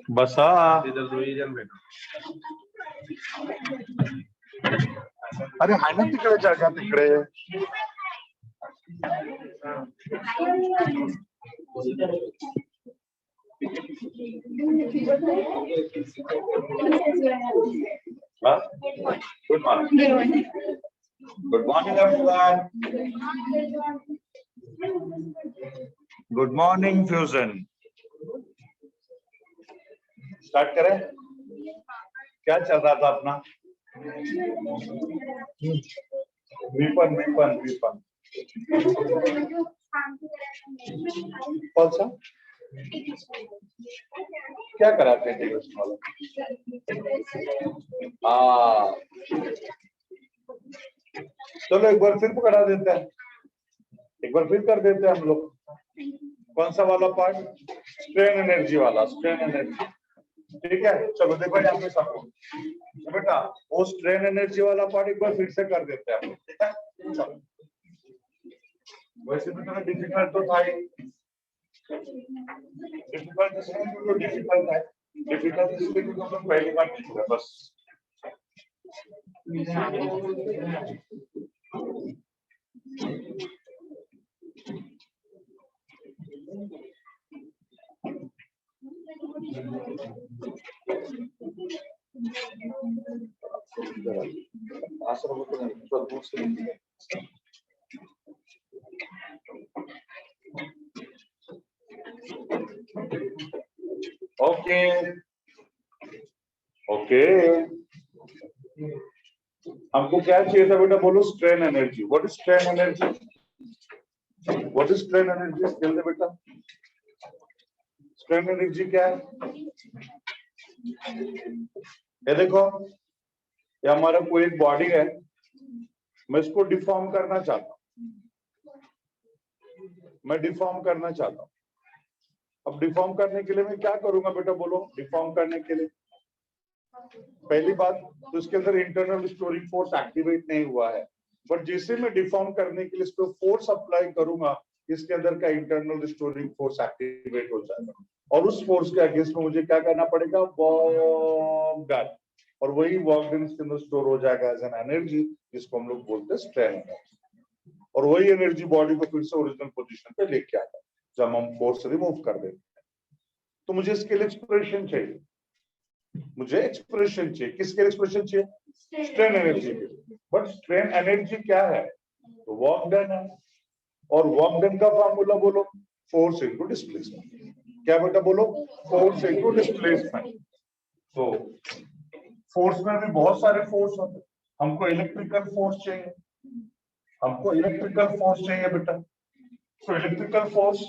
बसा अरे आहे ना तिकडे जागा तिकडे good morning everyone good morning fusion start करें क्या चल रहा था अपना विपन विपन विपन कौन सा क्या कराते हैं इंटीग्रेशन वाला चलो एक बार फिर पकड़ा देते हैं एक बार फिर कर देते हैं हम लोग कौन सा वाला पार्ट स्ट्रेन एनर्जी वाला स्ट्रेन एनर्जी ठीक है चलो देखो यहाँ पे सबको तो बेटा वो स्ट्रेन एनर्जी वाला पार्ट एक बार फिर से कर देते हैं ठीक है चलो वैसे भी थोड़ा डिफिकल्ट तो था ही डिफिकल्ट है डिफिकल्ट इसलिए क्योंकि हम लोग पहली बार नहीं हुआ बस ओके ओके हमको क्या चाहिए था बेटा बोलो strain energy what is strain energy what is strain energy बोल दे बेटा स्ट्रेन एनर्जी क्या है ये देखो ये हमारा कोई एक बॉडी है मैं इसको डिफॉर्म करना चाहता हूं मैं डिफॉर्म करना चाहता हूं अब डिफॉर्म करने के लिए मैं क्या करूंगा बेटा बोलो डिफॉर्म करने के लिए पहली बात तो इसके अंदर इंटरनल स्टोरिंग फोर्स एक्टिवेट नहीं हुआ है बट जैसे मैं डिफॉर्म करने के लिए इस पर फोर्स अप्लाई करूंगा इसके अंदर का इंटरनल स्टोरिंग फोर्स एक्टिवेट हो जाएगा और उस फोर्स के अगेंस्ट में मुझे क्या करना पड़ेगा वर्क डन और वही वर्क डन इसके अंदर स्टोर हो जाएगा एज एन एनर्जी जिसको हम लोग बोलते हैं स्ट्रेन एनर्जी और वही एनर्जी बॉडी को फिर से ओरिजिनल पोजीशन पे लेके आता है जब हम फोर्स रिमूव कर देते हैं तो मुझे इसके लिए एक्सप्रेशन चाहिए मुझे एक्सप्रेशन चाहिए किसके लिए एक्सप्रेशन चाहिए स्ट्रेन एनर्जी के बट स्ट्रेन एनर्जी क्या है तो वर्क डन है और वर्क डन का फार्मूला बोलो फोर्स इनटू डिस्प्लेसमेंट क्या बेटा बोलो फोर्स इनटू डिस्प्लेसमेंट तो फोर्स में भी बहुत सारे फोर्स होते हैं हमको इलेक्ट्रिकल फोर्स चाहिए हमको इलेक्ट्रिकल फोर्स चाहिए बेटा तो इलेक्ट्रिकल फोर्स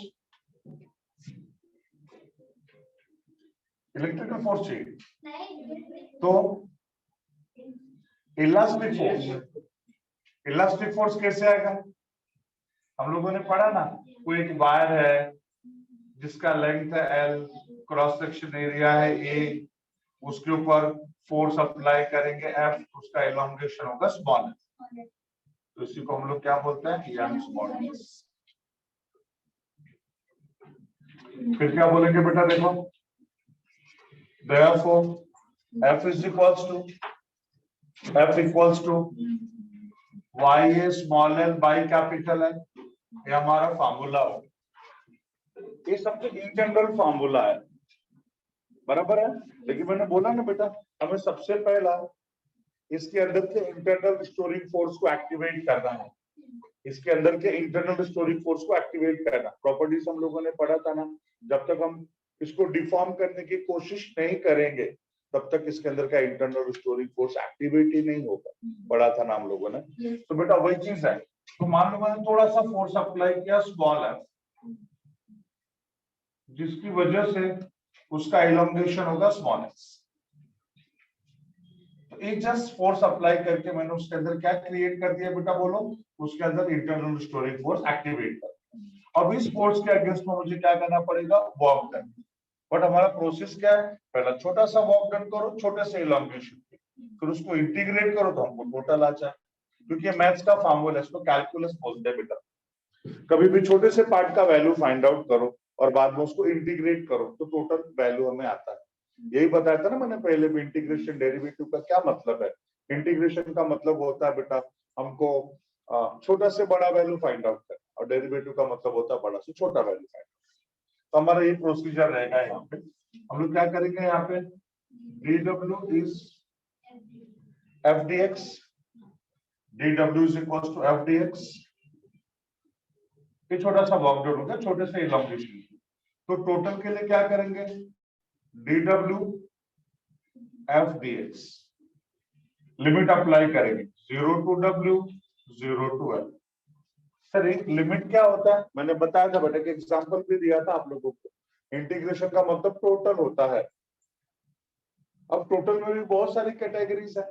चाहिए तो इलास्टिक फोर्स कैसे आएगा हम लोगों ने पढ़ा ना कोई एक वायर है जिसका लेंथ है L क्रॉस सेक्शन एरिया है A उसके ऊपर फोर्स अप्लाई करेंगे F उसका एलोंगेशन होगा स्मॉल तो इसी को हम लोग क्या बोलते हैं यंग्स मॉडुलस फिर क्या बोलेंगे बेटा देखो therefore F equals to YA small l by capital L ये हमारा फार्मूला हो ये सबसे इंटरनल फार्मूला है बराबर है लेकिन मैंने बोला ना बेटा हमें सबसे पहला इसके अंदर के इंटरनल स्टोरिंग फोर्स को एक्टिवेट करना है इसके अंदर के इंटरनल स्टोरिंग फोर्स को एक्टिवेट करना प्रॉपर्टीज हम लोगों ने पढ़ा था ना जब तक हम इसको डिफॉर्म करने की कोशिश नहीं करेंगे तब तक इसके अंदर का इंटरनल स्टोरिंग फोर्स एक्टिवेट ही नहीं होगा पढ़ा था ना हम लोगों ने तो बेटा वही चीज है तो मान लो मैंने थोड़ा सा फोर्स अप्लाई किया स्मॉल है जिसकी वजह से उसका एलोंगेशन होगा स्मॉल एस तो एक जस्ट फोर्स अप्लाई करके मैंने उसके अंदर क्या क्रिएट कर दिया बेटा बोलो उसके अंदर इंटरनल स्टोरिंग फोर्स एक्टिवेट कर अब इस फोर्स के अगेंस्ट में मुझे क्या करना पड़ेगा वर्क डन बट हमारा प्रोसेस क्या है पहला छोटा सा वर्क डन करो छोटे से एलोंगेशन फिर उसको इंटीग्रेट करो तो हमको टोटल आ जाए क्योंकि मैथ्स का फार्मूला इसको कैलकुलस बोलते हैं बेटा कभी भी छोटे से पार्ट का वैल्यू फाइंड आउट करो और बाद में उसको इंटीग्रेट करो तो टोटल वैल्यू हमें आता है यही बताया था ना मैंने पहले भी, इंटीग्रेशन डेरिवेटिव का क्या मतलब है। इंटीग्रेशन का मतलब होता है बेटा हमको छोटा से बड़ा वैल्यू फाइंड आउट करना, और डेरिवेटिव का मतलब होता है बड़ा से छोटा वैल्यू फाइंड आउट। तो हमारा ये प्रोसीजर रहेगा। यहाँ पे हम लोग क्या करेंगे, यहाँ पे dw is f dx, dw is equal to f dx। ये छोटा सा वर्क डन होगा, छोटे से इलॉन्गेशन। तो टोटल के लिए क्या करेंगे, dw f dx, limit apply करेंगे 0 to w 0 to l। Sir एक लिमिट क्या होता है, मैंने बताया था बेटा, कि एग्जांपल भी दिया था आप लोगों को। इंटीग्रेशन का मतलब टोटल होता है। अब टोटल में भी बहुत सारी कैटेगरीज है,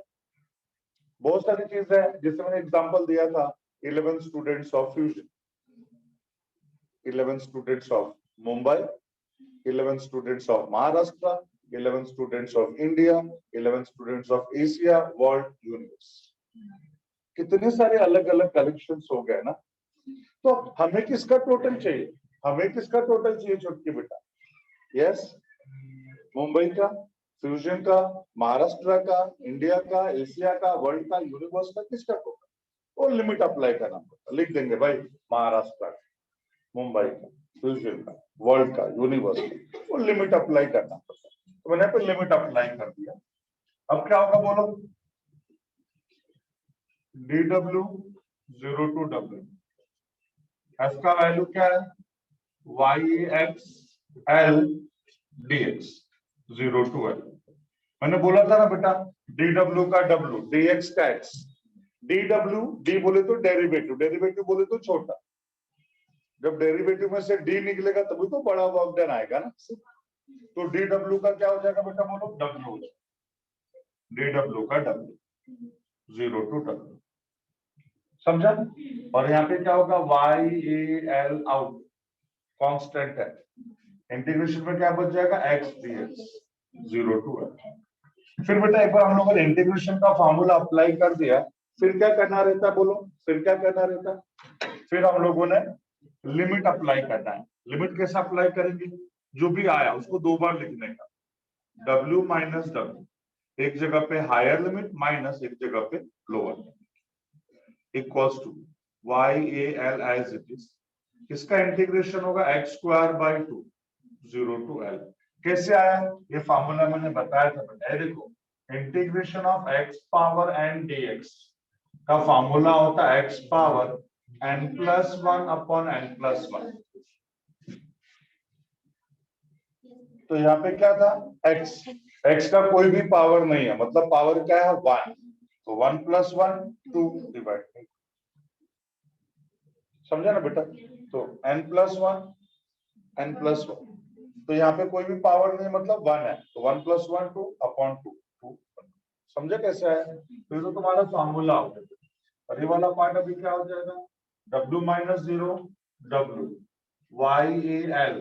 बहुत सारी चीजें हैं। जैसे मैंने एग्जांपल दिया था 11 students of fusion, 11 students of Mumbai, 11 students of Maharashtra, 11 students of India, 11 students of Asia, world, universe. कितने सारे अलग अलग कलेक्शंस हो गए ना। तो हमें किसका टोटल चाहिए, हमें किसका टोटल चाहिए छुटकी बेटा? यस, मुंबई का, फ्यूजन का, महाराष्ट्र का, इंडिया का, एशिया का, वर्ल्ड का, यूनिवर्स का, किसका टोटल? और लिमिट अप्लाई करना पड़ता, लिख देंगे भाई महाराष्ट्र का, मुंबई का, फ्यूजन का, वर्ल्ड का, यूनिवर्स का, और लिमिट अप्लाई करना पड़ता। तो मैंने पे लिमिट अप्लाई कर दिया। अब क्या होगा बोलो, dw 0 टू w, f का वैल्यू क्या है, y x l dx 0 to l। मैंने बोला था ना बेटा, dw का w, dx का x, dw, d बोले तो डेरिवेटिव, डेरिवेटिव बोले तो छोटा। जब डेरिवेटिव में से d निकलेगा तभी तो बड़ा वर्क डन आएगा ना। तो dw का क्या हो जाएगा बेटा, बोलो w, dw का w 0 टू w, समझा। और यहाँ पे क्या होगा, y a l out constant है, इंटीग्रेशन में क्या बच जाएगा, x dx 0 टू l। फिर बेटा एक बार हम लोगों ने इंटीग्रेशन का फॉर्मूला अप्लाई कर दिया, फिर क्या करना रहता है बोलो, फिर क्या करना रहता है? फिर हम लोगों ने लिमिट अप्लाई करना है। लिमिट कैसे अप्लाई करेंगे, जो भी आया उसको दो बार लिखने का, w माइनस w, एक जगह पे हायर लिमिट माइनस एक जगह पे lower, equals to y a l as it is. इसका इंटीग्रेशन होगा x square by 2 0 to l। कैसे आया ये फार्मूला मैंने बताया था बेटा, देखो integration of x power n dx का फार्मूला होता है x power n plus 1 upon n plus 1। तो यहाँ पे क्या था, x का कोई भी पावर नहीं है, मतलब पावर क्या है 1, तो 1 प्लस 1 2 डिवाइड, समझा ना बेटा। तो n प्लस 1 n प्लस 1, तो यहाँ पे कोई भी पावर नहीं मतलब 1 है, तो 1 प्लस 1 2 अपॉन 2 2, समझे कैसे है। तो तो तुम्हारा फॉर्मूला हो गया। और ये वाला पार्ट अभी क्या हो जाएगा, w minus 0 w y a l,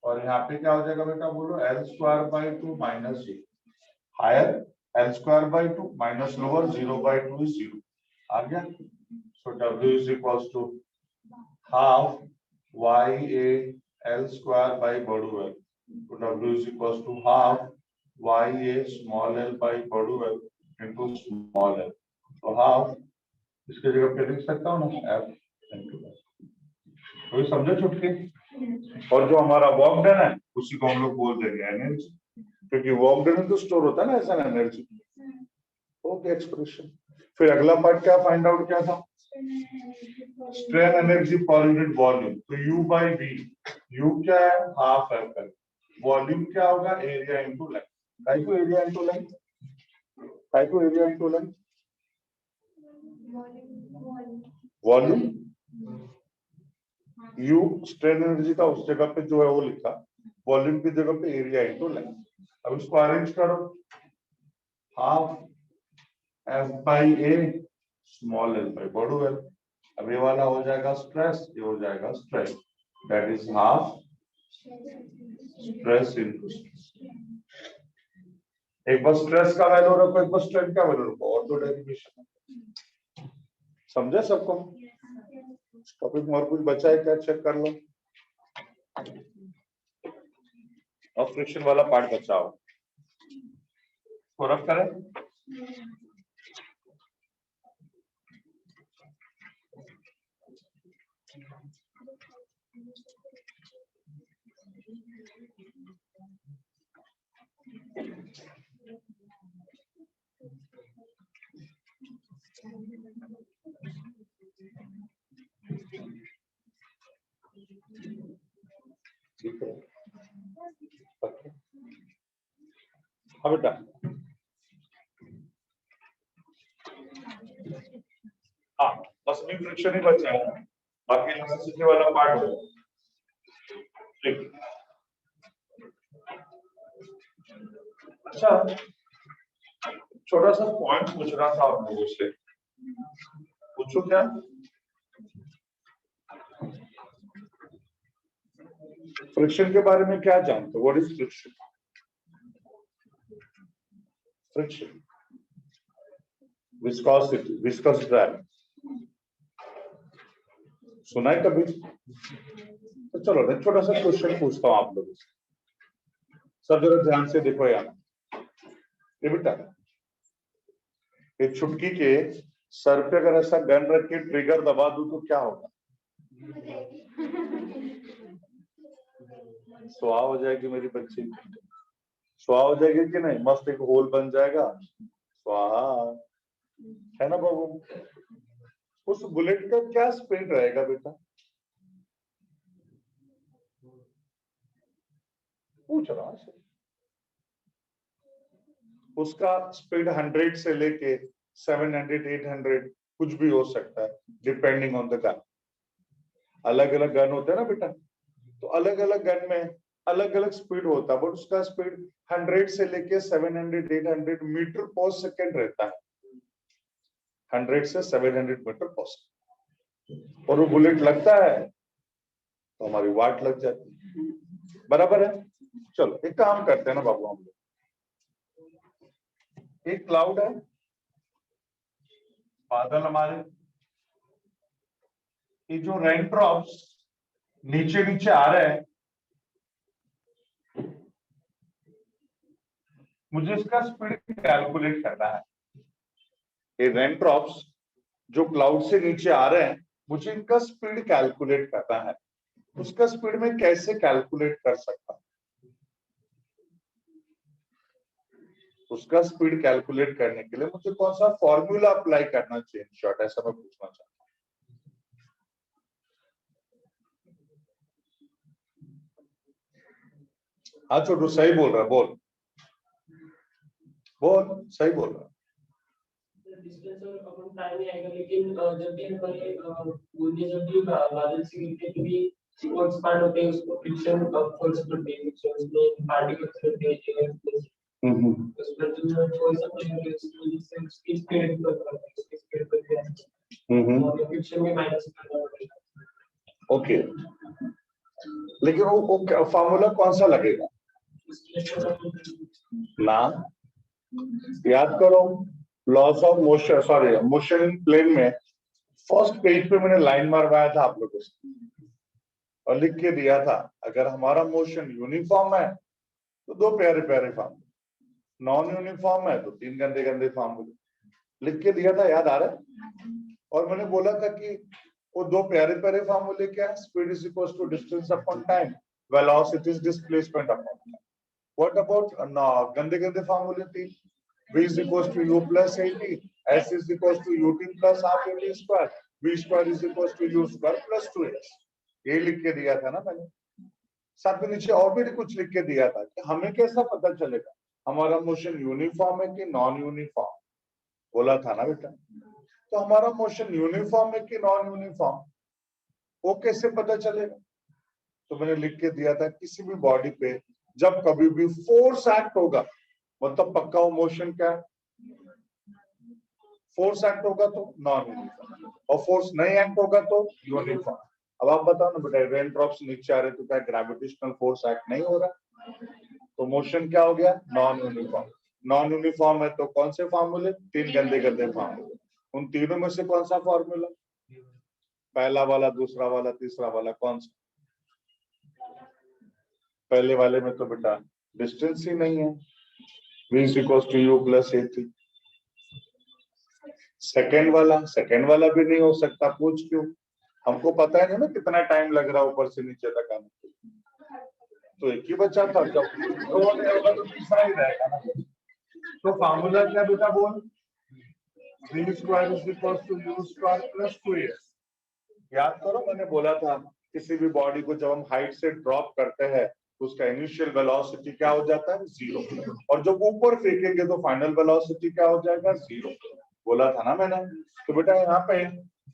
और यहाँ पे क्या हो जाएगा बेटा बोलो, l square by 2 minus 0, higher l square by 2 minus lower 0 by 2 is 0 आ गया। So w is equals to half y a l square by बड़ू l, तो w is equals to half y a small l by बड़ू l into small l, तो half इसके जगह पे लिख सकता हूँ ना f इनटू l। तो ये समझो छुटकी। और जो हमारा वर्क डन है उसी को हम लोग बोल देंगे एनर्जी, क्योंकि वर्क डन तो स्टोर होता है ना ऐसा एनर्जी। Okay expression. फिर अगला पार्ट क्या फाइंड आउट क्या था, strain energy per unit volume. तो U बाई V, U क्या है हाफ एफ, वॉल्यूम क्या होगा एरिया इनटू लेंथ, काय को एरिया इनटू लेंथ, काय को area into length, volume. U strain energy का उस जगह पे जो है वो लिखा, वॉल्यूम की जगह पे एरिया इनटू लेंथ। अब इसको अरेंज करो, half F by A small l by बड़ू l। अब ये वाला हो जाएगा स्ट्रेस, ये हो जाएगा strain, that is half stress into stress. एक बार स्ट्रेस का वैल्यू रखो, एक बार स्ट्रेन का वैल्यू रखो, और दो डेरिवेशन। समझे सबको? टॉपिक में और कुछ बचा है क्या, चेक कर लो। और फ्रिक्शन वाला पार्ट बचाओ, रब करें। ठीक है, हाँ बेटा, हाँ बस में फ्रिक्शन ही बचा है, बाकी इलास्टिसिटी वाला पार्ट हो। ठीक, अच्छा छोटा सा पॉइंट पूछ रहा था आप लोगों से, पूछो क्या? फ्रिक्शन के बारे में क्या जानते हो? What is friction? Friction, viscosity, viscous drag, सुना है कभी? तो चलो मैं छोटा सा क्वेश्चन पूछता हूँ आप लोगों से, सब जरा ध्यान से देखो यार। ये बेटा, एक छुटकी के सर पे अगर ऐसा गन रख के ट्रिगर दबा दूं तो क्या होगा? स्वाहा हो जाएगी मेरी बच्ची, स्वाहा हो जाएगी कि नहीं? मस्त एक होल बन जाएगा, स्वाहा, है ना बाबू? उस बुलेट का क्या स्पीड रहेगा बेटा? पूछ रहा हूं, उसका स्पीड 100 से लेके 700 800 कुछ भी हो सकता है, डिपेंडिंग ऑन द गन। अलग अलग गन होते हैं ना बेटा, तो अलग अलग गन में अलग अलग स्पीड होता है, बट उसका स्पीड 100 से लेके 700 800 मीटर पर सेकेंड रहता है, 100 से 700 मीटर पर सेकेंड। और वो बुलेट लगता है तो हमारी वाट लग जाती है, बराबर है? चलो एक काम करते हैं ना बाबू, हम लोग एक क्लाउड है, बादल हमारे, ये जो रेन ड्रॉप्स नीचे नीचे आ रहे हैं, मुझे इसका स्पीड कैलकुलेट करना है। ये रेन ड्रॉप्स जो क्लाउड से नीचे आ रहे हैं, मुझे इनका स्पीड कैलकुलेट करना है। उसका स्पीड में कैसे कैलकुलेट कर सकता हूं? उसका स्पीड कैलकुलेट करने के लिए मुझे कौन सा फॉर्मूला अप्लाई करना चाहिए? शॉर्ट ऐसा मैं पूछना चाहता हूं। हाँ छोटू सही बोल रहा है, बोल बोल, सही बोल रहा है। अपन टाइम ही आएगा, लेकिन जब भी हमारे बूंदे जब भी बादल से गिरते तो भी वो एक्सपांड होते हैं, उसको फ्रिक्शन फोर्स करते हैं, उसमें पार्टिकल्स होते हैं, उसमें जो फोर्स अप्लाई होती है उसकी स्पीड बढ़ जाती है, और फ्रिक्शन में माइनस करना पड़ेगा। ओके, लेकिन वो फॉर्मूला कौन सा लगेगा ना? याद करो, laws of motion, sorry motion plane में फर्स्ट पेज पे मैंने लाइन मारवाया था आप लोगों से और लिख के दिया था, अगर हमारा मोशन यूनिफॉर्म है तो दो प्यारे प्यारे फॉर्मूले, नॉन यूनिफॉर्म है तो तीन गंदे गंदे फॉर्मूले लिख के दिया था, याद आ रहा है? और मैंने बोला था कि वो दो प्यारे प्यारे फॉर्मूले क्या है? Speed is equal to distance upon time, velocity is displacement upon time. What about गंदे गंदे फॉर्मूले तीन? v is equals to u plus at, s is equals to ut plus half at square, v square is equals to u square plus 2s। ये लिख के दिया था ना मैंने। साथ में नीचे और भी कुछ लिख के दिया था कि हमें कैसा पता चलेगा हमारा मोशन यूनिफॉर्म है कि नॉन यूनिफॉर्म, बोला था ना बेटा? तो हमारा मोशन यूनिफॉर्म है कि नॉन यूनिफॉर्म, वो कैसे पता चलेगा? तो मैंने लिख के दिया था किसी भी बॉडी पे जब कभी भी फोर्स एक्ट होगा, मतलब पक्का वो मोशन क्या है? फोर्स एक्ट होगा तो नॉन यूनिफॉर्म, और फोर्स नहीं एक्ट होगा तो यूनिफॉर्म। अब आप बताओ ना बेटा, रेन ड्रॉप्स नीचे आ रहे तो क्या ग्रेविटेशनल फोर्स एक्ट नहीं हो रहा? तो मोशन क्या हो गया? Non uniform. नॉन यूनिफॉर्म है तो कौन से फॉर्मूले? तीन गंदे गंदे फॉर्मूले। उन तीनों में से कौन सा फॉर्मूला? पहला वाला, दूसरा वाला, तीसरा वाला, कौन सा? पहले वाले में तो बेटा डिस्टेंस ही नहीं है, v is equals to u plus a3। Second वाला भी नहीं हो सकता, पूछ क्यों? हमको पता है ना कितना टाइम लग रहा है ऊपर से नीचे तक आने के लिए, तो एक ही बचा था, जब दो होगा तो तीसरा ही रहेगा ना। तो फार्मूला क्या बेटा बोल, v square is equal to u square plus 2a। याद करो मैंने बोला था किसी भी बॉडी को जब हम हाइट से ड्रॉप करते हैं तो उसका इनिशियल वेलोसिटी क्या हो जाता है, 0, और जब ऊपर फेंकेंगे तो फाइनल वेलोसिटी क्या हो जाएगा, 0। बोला था ना मैंने। तो बेटा यहाँ पे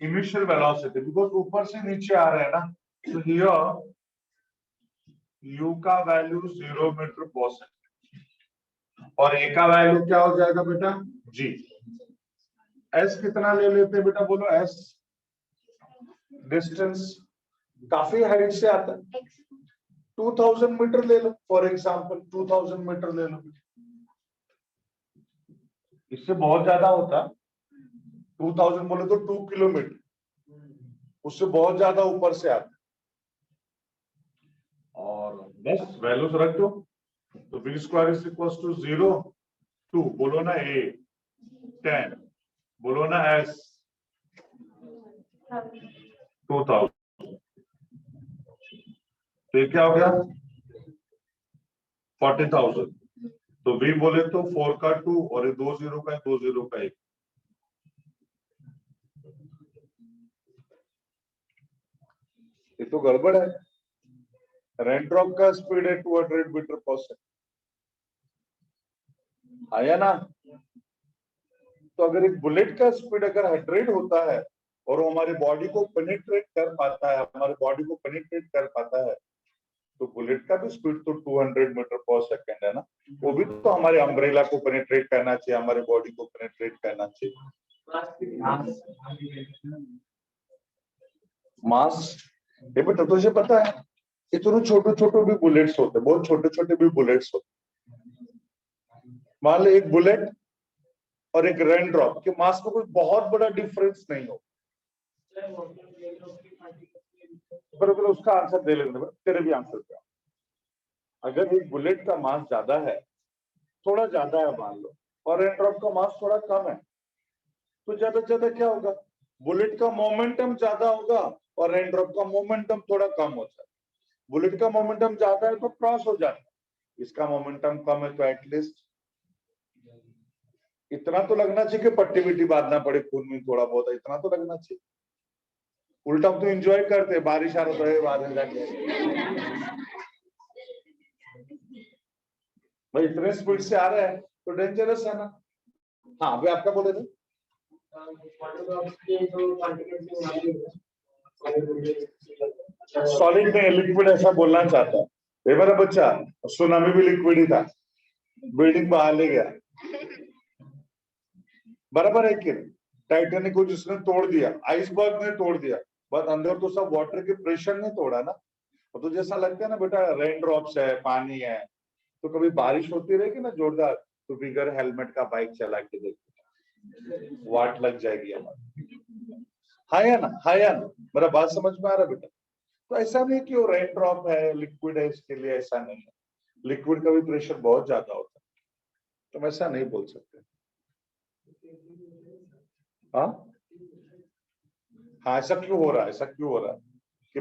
इनिशियल वेलोसिटी बिकॉज ऊपर से नीचे आ रहे हैं ना, तो हियर u का वैल्यू 0 मीटर पर सेकंड और a का वैल्यू क्या हो जाएगा बेटा, g। s कितना ले लेते बेटा बोलो, s डिस्टेंस काफी हाइट से आता है, 2000 मीटर ले लो फॉर एग्जांपल, 2000 मीटर ले लो, इससे बहुत ज्यादा होता, 2000 बोले तो 2 किलोमीटर, उससे बहुत ज्यादा ऊपर से आता। और बस वैल्यूज रख दो, तो v square is equal to 0 2 बोलो ना a 10 बोलो ना s 2000, तो ये क्या हो गया 40,000। तो v बोले तो 4 का 2 और ये 2 0 का 2 0 का 1। ये तो गड़बड़ है, रेन ड्रॉप का स्पीड है 200 मीटर पर सेकंड, आया ना। तो अगर एक बुलेट का स्पीड अगर 100 होता है और वो हमारी बॉडी को पेनिट्रेट कर पाता है, हमारे बॉडी को पेनिट्रेट कर पाता है, तो बुलेट का भी स्पीड तो 200 मीटर पर सेकंड है ना। वो भी तो हमारे अम्ब्रेला को पेनिट्रेट करना चाहिए, हमारे बॉडी को पेनिट्रेट करना चाहिए। मास ये बेटा तुझे पता है इतने छोटे छोटे भी बुलेट्स होते, बहुत छोटे छोटे भी बुलेट्स होते। मान लो एक बुलेट और एक रेन ड्रॉप के मास में कोई बहुत बड़ा डिफरेंस नहीं हो, बराबर उसका आंसर दे लेंगे, तेरे भी आंसर क्या। अगर एक बुलेट का मास ज्यादा है, थोड़ा ज्यादा है मान लो, और रेन ड्रॉप का मास थोड़ा कम है, तो ज्यादा से ज्यादा क्या होगा, बुलेट का मोमेंटम ज्यादा होगा और रेन ड्रॉप का मोमेंटम थोड़ा कम होता है। बुलेट का मोमेंटम ज्यादा है तो क्रॉस हो जाता है, इसका मोमेंटम कम है तो एटलीस्ट इतना तो लगना चाहिए कि पट्टी बिट्टी बांधना पड़े खून में थोड़ा बहुत, इतना तो लगना चाहिए। उल्टा तो एंजॉय करते हैं, बारिश आ रहा है बादल जाके, भाई इतने स्पीड से आ रहे हैं तो डेंजरस है ना। हाँ अभी आपका बोले थे सॉलिड में लिक्विड ऐसा बोलना चाहता है, ये मेरा बच्चा सुनामी भी लिक्विड ही था, बिल्डिंग बाहर ले गया, बराबर है कि टाइटैनिक को जिसने तोड़ दिया, आइसबर्ग ने तोड़ दिया, बट अंदर तो सब वाटर के प्रेशर ने तोड़ा ना। तो जैसा लगता है ना बेटा रेन ड्रॉप्स है, पानी है, तो कभी बारिश होती रहेगी ना जोरदार, तो बिगर हेलमेट का बाइक चला के देखो वाट लग जाएगी हमारी। हाँ या ना, हाँ या ना, मेरा बात समझ में आ रहा है बेटा। तो ऐसा नहीं कि वो रेन ड्रॉप है लिक्विड है इसके लिए, ऐसा नहीं है, लिक्विड का भी प्रेशर बहुत ज्यादा होता है, तो हम ऐसा नहीं बोल सकते। हाँ हाँ ऐसा क्यों हो रहा है, ऐसा क्यों हो रहा है कि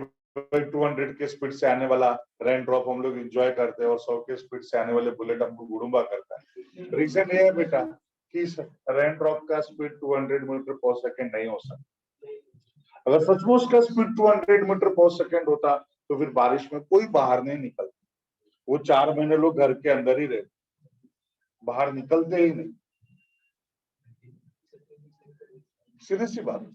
200 के स्पीड से आने वाला रेन ड्रॉप हम लोग एंजॉय करते हैं और 100 के स्पीड से आने वाले बुलेट हमको गुड़ुम्बा करता है। रीजन ये है बेटा कि रेन ड्रॉप का स्पीड 200 मीटर पर सेकंड नहीं हो सकता। अगर सचमुच का स्पीड 200 मीटर पर सेकंड होता तो फिर बारिश में कोई बाहर नहीं निकलता, वो 4 महीने लोग घर के अंदर ही रहते, बाहर निकलते ही नहीं, सीधी सी बात।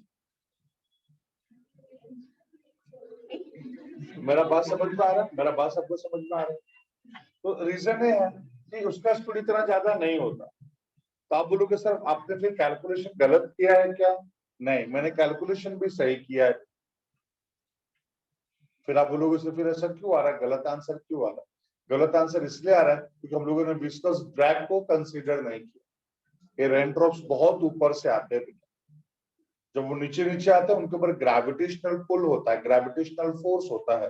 मेरा बात समझ में आ रहा है, मेरा बात सबको समझ में आ रहा है। तो रीजन ये है कि उसका स्पीड इतना ज्यादा नहीं होता। तो आप बोलोगे सर आपने फिर कैलकुलेशन गलत किया है क्या? नहीं, मैंने कैलकुलेशन भी सही किया है। फिर आप बोलोगे सर फिर ऐसा क्यों आ रहा है, गलत आंसर क्यों आ रहा है? गलत आंसर इसलिए आ रहा है क्योंकि हम लोगों ने विस्कस ड्रैग को कंसीडर नहीं किया। ये रेन ड्रॉप्स बहुत ऊपर से आते हैं, जब वो नीचे नीचे आते हैं उनके ऊपर ग्रेविटेशनल पुल होता है, ग्रेविटेशनल फोर्स होता है।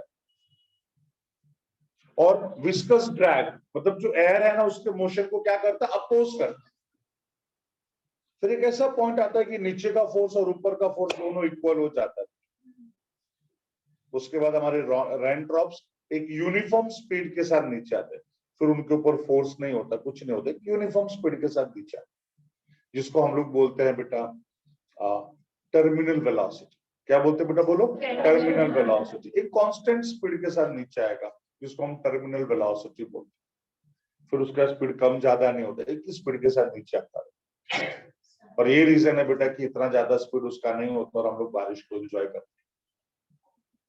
और विस्कस ड्रैग मतलब जो एयर है ना उसके मोशन को क्या करता है, अपोज करता है। फिर एक ऐसा पॉइंट आता है कि नीचे का फोर्स और ऊपर का फोर्स दोनों इक्वल हो जाता है। उसके बाद हमारे रेनट्रॉप्स एक यूनिफॉर्म स्पीड के साथ नीचे आते हैं, फिर उनके ऊपर फोर्स नहीं होता, कुछ नहीं होता, यूनिफॉर्म स्पीड के साथ नीचे आते हैं, जिसको हम लोग बोलते हैं बेटा टर्मिनल वेलोसिटी। क्या बोलते हैं बेटा, बोलो, टर्मिनल वेलोसिटी। एक कांस्टेंट स्पीड के साथ नीचे आएगा जिसको हम टर्मिनल वेलोसिटी बोलते हैं। फिर उसका स्पीड कम ज्यादा नहीं होता, एक ही स्पीड के साथ नीचे आता है। और ये रीजन है बेटा कि इतना ज्यादा स्पीड उसका नहीं होता और हम लोग बारिश को एंजॉय करते हैं।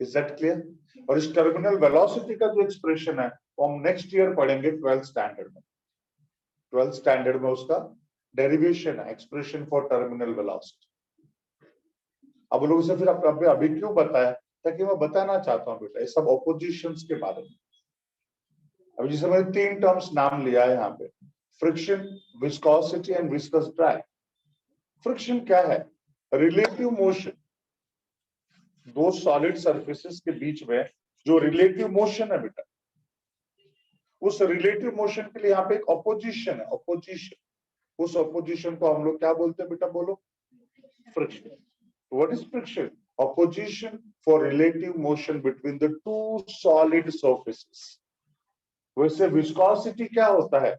Is that clear? और इस टर्मिनल वेलोसिटी का जो एक्सप्रेशन है वो हम नेक्स्ट ईयर पढ़ेंगे 12th स्टैंडर्ड में। 12th स्टैंडर्ड में उसका डेरिवेशन है, एक्सप्रेशन फॉर टर्मिनल वेलोसिटी। अब लोगों से फिर अभी क्यों बताया, ताकि मैं बताना चाहता हूँ बेटा ये सब ऑपोजिशंस के बारे में। अभी जैसे मैंने 3 टर्म्स नाम लिया है यहाँ पे, friction, viscosity and viscous drag. Friction क्या है? रिलेटिव मोशन, दो सॉलिड सरफेसेस के बीच में जो रिलेटिव मोशन है बेटा, उस रिलेटिव मोशन के लिए यहाँ पे एक ऑपोजिशन है, ऑपोजिशन। उस ऑपोजिशन को हम लोग क्या बोलते हैं बेटा, बोलो, friction. What is friction? Opposition for relative motion between the to solid surfaces. वैसे विस्कोसिटी क्या होता है?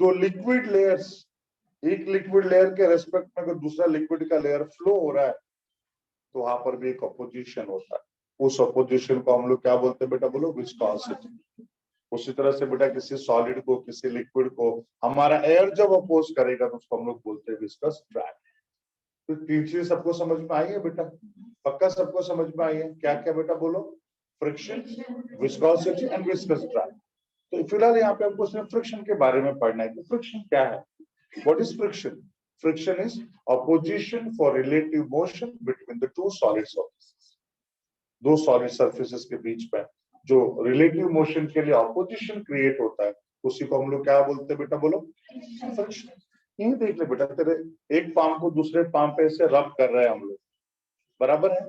दो लिक्विड लेयर्स, एक लिक्विड लेयर के रेस्पेक्ट में अगर दूसरा लिक्विड का लेयर फ्लो हो रहा है तो वहां पर भी एक ऑपोजिशन होता है। उस ऑपोजिशन को हम लोग क्या बोलते हैं बेटा, बोलो, विस्कोसिटी। उसी तरह से बेटा किसी सॉलिड को, किसी लिक्विड को हमारा एयर जब अपोज करेगा तो उसको हम लोग बोलते हैं विस्कस ड्रैग। तो 3 चीज सबको समझ में आई है बेटा? पक्का सबको समझ में आई है? क्या क्या बेटा, बोलो, friction, viscosity and viscous drag. तो फिलहाल यहाँ पे हमको सिर्फ फ्रिक्शन के बारे में पढ़ना है कि फ्रिक्शन क्या है। What is friction? Friction is opposition for relative motion between the to solid surfaces. दो सॉलिड सरफेसेस के बीच में जो रिलेटिव मोशन के लिए ऑपोजिशन क्रिएट होता है उसी को हम लोग क्या बोलते हैं बेटा, बोलो, फ्रिक्शन। यही देख ले बेटा, तेरे एक पाम को दूसरे पाम पे ऐसे रब कर रहे हैं हम लोग, बराबर है?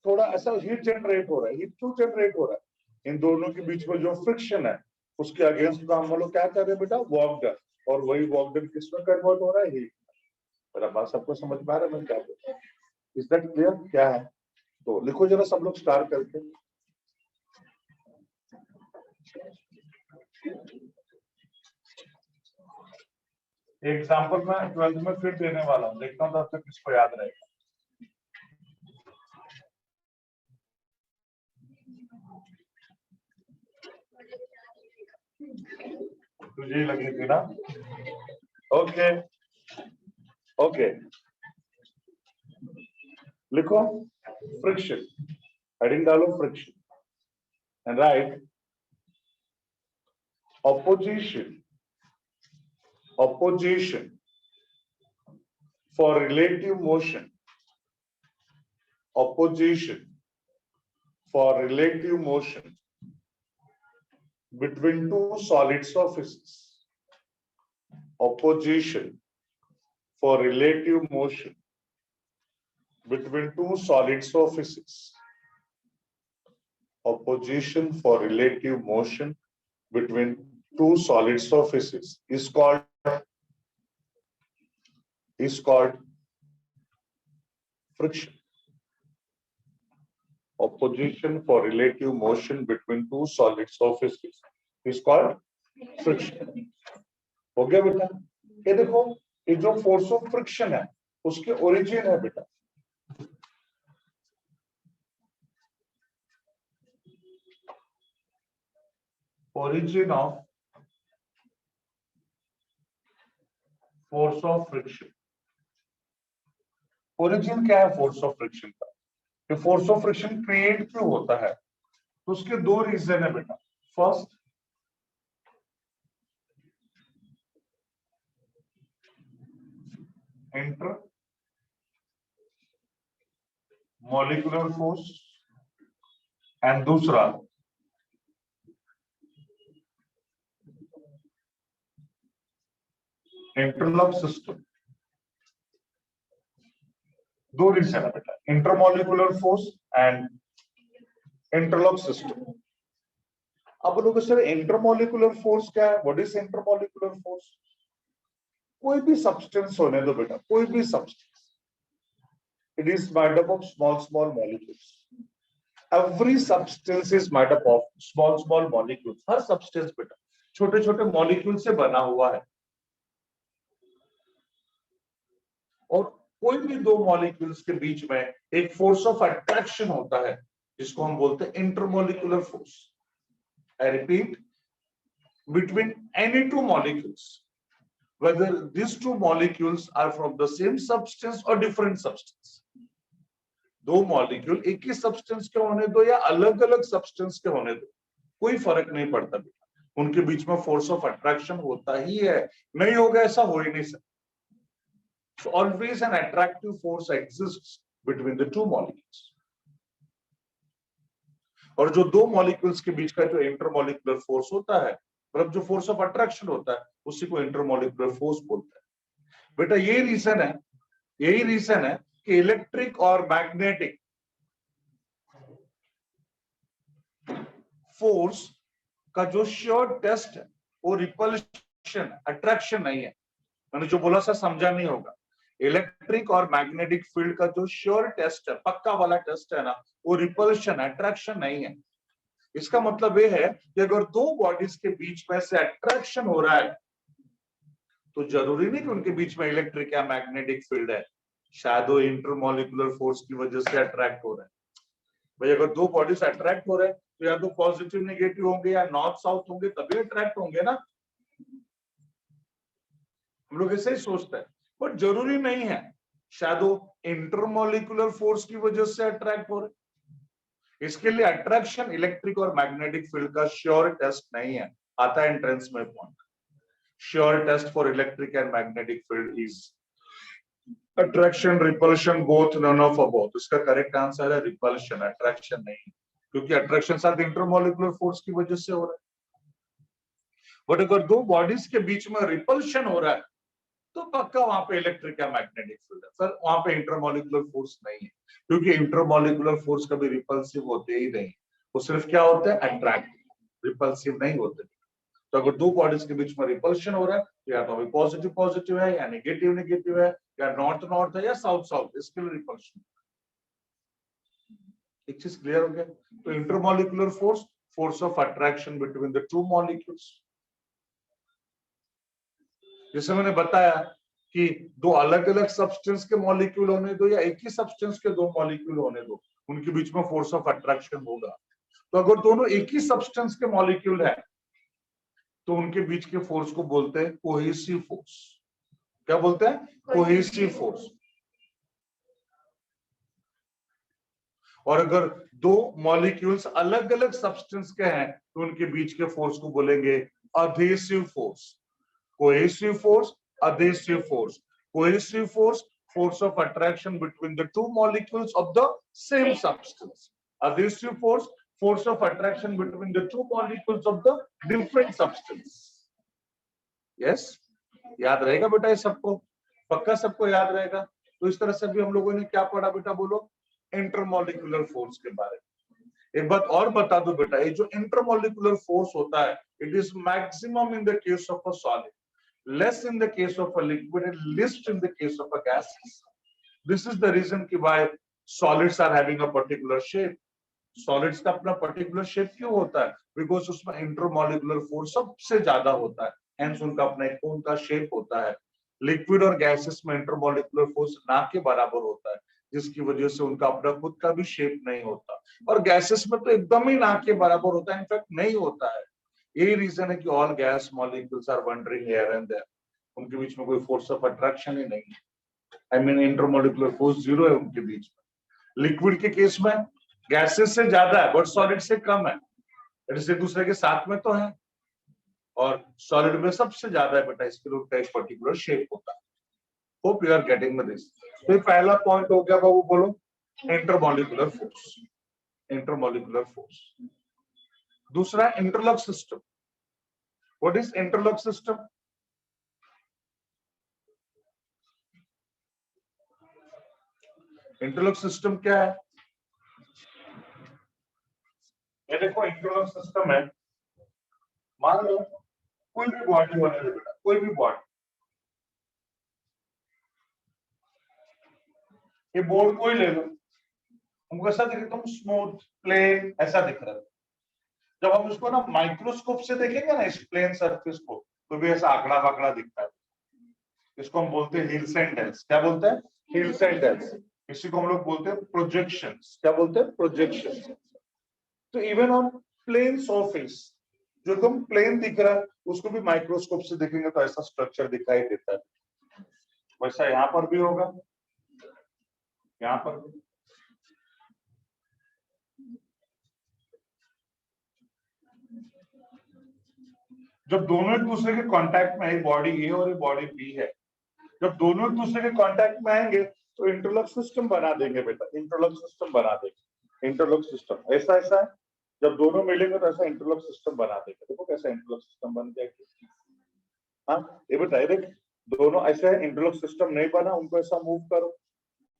थोड़ा ऐसा हीट जनरेट हो रहा है। हीट क्यों जनरेट हो रहा है? इन दोनों के बीच में जो फ्रिक्शन है उसके अगेंस्ट का हम लोग क्या कर रहे हैं बेटा, वर्क डन। और वही वर्क डन किसमें कन्वर्ट हो रहा है, हीट। मेरा बात सबको समझ में आ रहा है मैं क्या बोल रहा हूं? Is that clear? क्या है? तो लिखो जरा सब लोग स्टार्ट करके। एग्जाम्पल मैं 12th में फिर देने वाला हूँ, देखता हूँ तब तक किसको याद रहेगा। तुझे ही लगी थी ना? ओके ओके, लिखो फ्रिक्शन, हेडिंग डालो friction and right opposition for relative motion, opposition for relative motion between two solid surfaces, opposition for relative motion between two solid surfaces, opposition for relative motion between two solid surfaces is called friction. Opposition for relative motion between two solid surfaces is called friction. हो गया बेटा? ये देखो, ये जो force of friction है उसके origin है बेटा, origin of force of friction। Origin क्या है फोर्स ऑफ फ्रिक्शन का? ये फोर्स ऑफ फ्रिक्शन क्रिएट क्यों होता है? तो उसके 2 रीजन है बेटा। First, inter molecular force and दूसरा इंटरलॉक सिस्टम। 2 रीजन है बेटा, intermolecular force and interlock system. अब बोलोगे सर इंटरमोलिकुलर फोर्स क्या है? What is intermolecular force? कोई भी सब्सटेंस होने दो बेटा, कोई भी substance, it is made up of small small molecules. Every substance is made up of small small molecules. Her substance बेटा छोटे छोटे मॉलिक्यूल से बना हुआ है। और कोई भी दो मॉलिक्यूल्स के बीच में एक फोर्स ऑफ अट्रैक्शन होता है जिसको हम बोलते हैं intermolecular force. I repeat, between any two molecules, whether these two molecules are from the same substance or different substance, दो मॉलिक्यूल एक ही सब्सटेंस के होने दो या अलग अलग सब्सटेंस के होने दो, कोई फर्क नहीं पड़ता, उनके बीच में फोर्स ऑफ अट्रैक्शन होता ही है। नहीं होगा ऐसा हो ही नहीं सकता। So always an attractive force exists between the two molecules. और जो दो मॉलिक्यूल्स के बीच का जो इंटरमोलिकुलर फोर्स होता है, मतलब जो फोर्स ऑफ अट्रैक्शन होता है, उसी को इंटरमोलिकुलर फोर्स बोलते हैं। बेटा यही रीजन है कि इलेक्ट्रिक और मैग्नेटिक फोर्स का जो श्योर टेस्ट है वो रिपल्शन, अट्रैक्शन नहीं है। मैंने जो बोला सर समझा नहीं होगा। इलेक्ट्रिक और मैग्नेटिक फील्ड का जो श्योर टेस्ट है, पक्का वाला टेस्ट है ना, वो रिपल्शन, अट्रैक्शन नहीं है। इसका मतलब ये है कि अगर दो बॉडीज के बीच में से अट्रैक्शन हो रहा है तो जरूरी नहीं कि उनके बीच में इलेक्ट्रिक या मैग्नेटिक फील्ड है, शायद वो इंटरमोलिकुलर फोर्स की वजह से अट्रैक्ट हो रहा है। भाई अगर दो बॉडीज अट्रैक्ट हो रहे हैं तो या तो पॉजिटिव नेगेटिव होंगे या नॉर्थ साउथ होंगे, तभी अट्रैक्ट होंगे ना। हम लोग ऐसे ही सोचते हैं, पर जरूरी नहीं है, शायद वो इंटरमोलिकुलर फोर्स की वजह से अट्रैक्ट हो रहे। इसके लिए अट्रैक्शन, इलेक्ट्रिक और मैग्नेटिक फील्ड का श्योर टेस्ट नहीं है। आता है एंट्रेंस में point, sure test for electric and magnetic field is attraction, repulsion, both, none of above. इसका करेक्ट आंसर है रिपल्शन, अट्रैक्शन नहीं, क्योंकि अट्रैक्शन शायद इंटरमोलिकुलर फोर्स की वजह से हो रहा है। बट अगर दो बॉडीज के बीच में रिपल्शन हो रहा है तो पक्का वहां पे इलेक्ट्रिक या मैग्नेटिक फील्ड है सर, वहां पे इंटरमोलिकुलर फोर्स नहीं है, क्योंकि इंटरमोलिकुलर फोर्स कभी रिपल्सिव होते ही नहीं, वो सिर्फ क्या होते हैं, अट्रैक्टिव, रिपल्सिव नहीं होते। तो अगर दो बॉडीज के बीच में रिपल्शन हो रहा है तो या तो अभी पॉजिटिव पॉजिटिव है या नेगेटिव नेगेटिव है या नॉर्थ नॉर्थ है या साउथ साउथ, इसके लिए रिपल्शन। एक चीज क्लियर हो गया? तो intermolecular force, force of attraction between the two molecules. जैसे मैंने बताया कि दो अलग अलग सब्सटेंस के मॉलिक्यूल होने दो या एक ही सब्सटेंस के दो मॉलिक्यूल होने दो, उनके बीच में फोर्स ऑफ अट्रैक्शन होगा। तो अगर दोनों एक ही सब्सटेंस के मॉलिक्यूल है तो उनके बीच के फोर्स को बोलते हैं कोहेसिव फोर्स। क्या बोलते हैं? Cohesive force. और अगर दो मॉलिक्यूल्स अलग अलग सब्सटेंस के हैं तो उनके बीच के फोर्स को बोलेंगे adhesive force. Cohesive force, adhesive force. Cohesive force, force of attraction between the two molecules of the same substance. Adhesive force, force of attraction between the two molecules of the different substance. Yes? याद रहेगा बेटा ये सबको? पक्का सबको याद रहेगा? तो इस तरह से भी हम लोगों ने क्या पढ़ा बेटा, बोलो? इंटरमोलिकुलर फोर्स के बारे में। एक बात और बता दो बेटा, ये जो इंटरमोलिकुलर फोर्स होता है, it is maximum in the case of a solid, less in the case of a liquid and least in the case of a gas. This is the reason why solids are having a particular shape. Solids का अपना particular shape क्यों होता है? Because उसमें intermolecular force सबसे ज्यादा होता है, hence उनका अपना एक कोन का shape होता है। लिक्विड और गैसेस में इंटरमोलिकुलर फोर्स ना के बराबर होता है, जिसकी वजह से उनका अपना खुद का भी शेप नहीं होता, और गैसेस में तो एकदम ही ना के बराबर होता है, इनफैक्ट नहीं होता है। यही रीजन है कि all gas molecules are wandering here and there, उनके बीच में कोई फोर्स ऑफ अट्रैक्शन ही नहीं है। I mean intermolecular force zero है उनके बीच में। लिक्विड के केस में गैसेस से ज्यादा है बट सॉलिड से कम है, एक दूसरे के साथ में तो है, और सॉलिड में सबसे ज्यादा है बेटा, इसके लिए उनका एक पर्टिकुलर शेप होता है। Hope you are getting this. तो ये पहला पॉइंट हो गया बाबू, बोलो इंटरमोलिकुलर फोर्स, इंटरमोलिकुलर फोर्स। दूसरा interlock system. What is interlock system? Interlock system क्या है? ये देखो इंटरनल सिस्टम है, मान लो कोई भी बॉडी होने दे बेटा, कोई भी बॉडी, ये बोर्ड को ही ले लो, हमको ऐसा दिख रहा है स्मूथ प्लेन ऐसा दिख रहा है। जब हम इसको ना माइक्रोस्कोप से देखेंगे ना इस प्लेन सरफेस को, तो भी ऐसा आंकड़ा बाकड़ा दिखता है। इसको हम बोलते हैं हिल्स एंड डेल्स। क्या बोलते हैं? Hills and dales. इसी को हम लोग बोलते हैं प्रोजेक्शंस। क्या बोलते हैं? प्रोजेक्शंस। तो इवन ऑन प्लेन सरफेस, जो एकदम प्लेन दिख रहा है, उसको भी माइक्रोस्कोप से देखेंगे तो ऐसा स्ट्रक्चर दिखाई देता है। वैसा यहाँ पर भी होगा, यहाँ पर भी। जब दोनों एक दूसरे के कांटेक्ट में है, बॉडी ए और बॉडी बी है, जब दोनों एक दूसरे के कांटेक्ट में आएंगे तो इंटरलॉक सिस्टम बना देंगे बेटा, इंटरलॉक सिस्टम बना देंगे। इंटरलॉक सिस्टम ऐसा ऐसा है, जब दोनों मिलेंगे तो ऐसा इंटरलॉक सिस्टम बना देंगे। देखो कैसा इंटरलॉक सिस्टम बन जाएगा। हाँ ये बेटा डायरेक्ट दोनों ऐसे है, इंटरलॉक सिस्टम नहीं बना, उनको ऐसा मूव करो,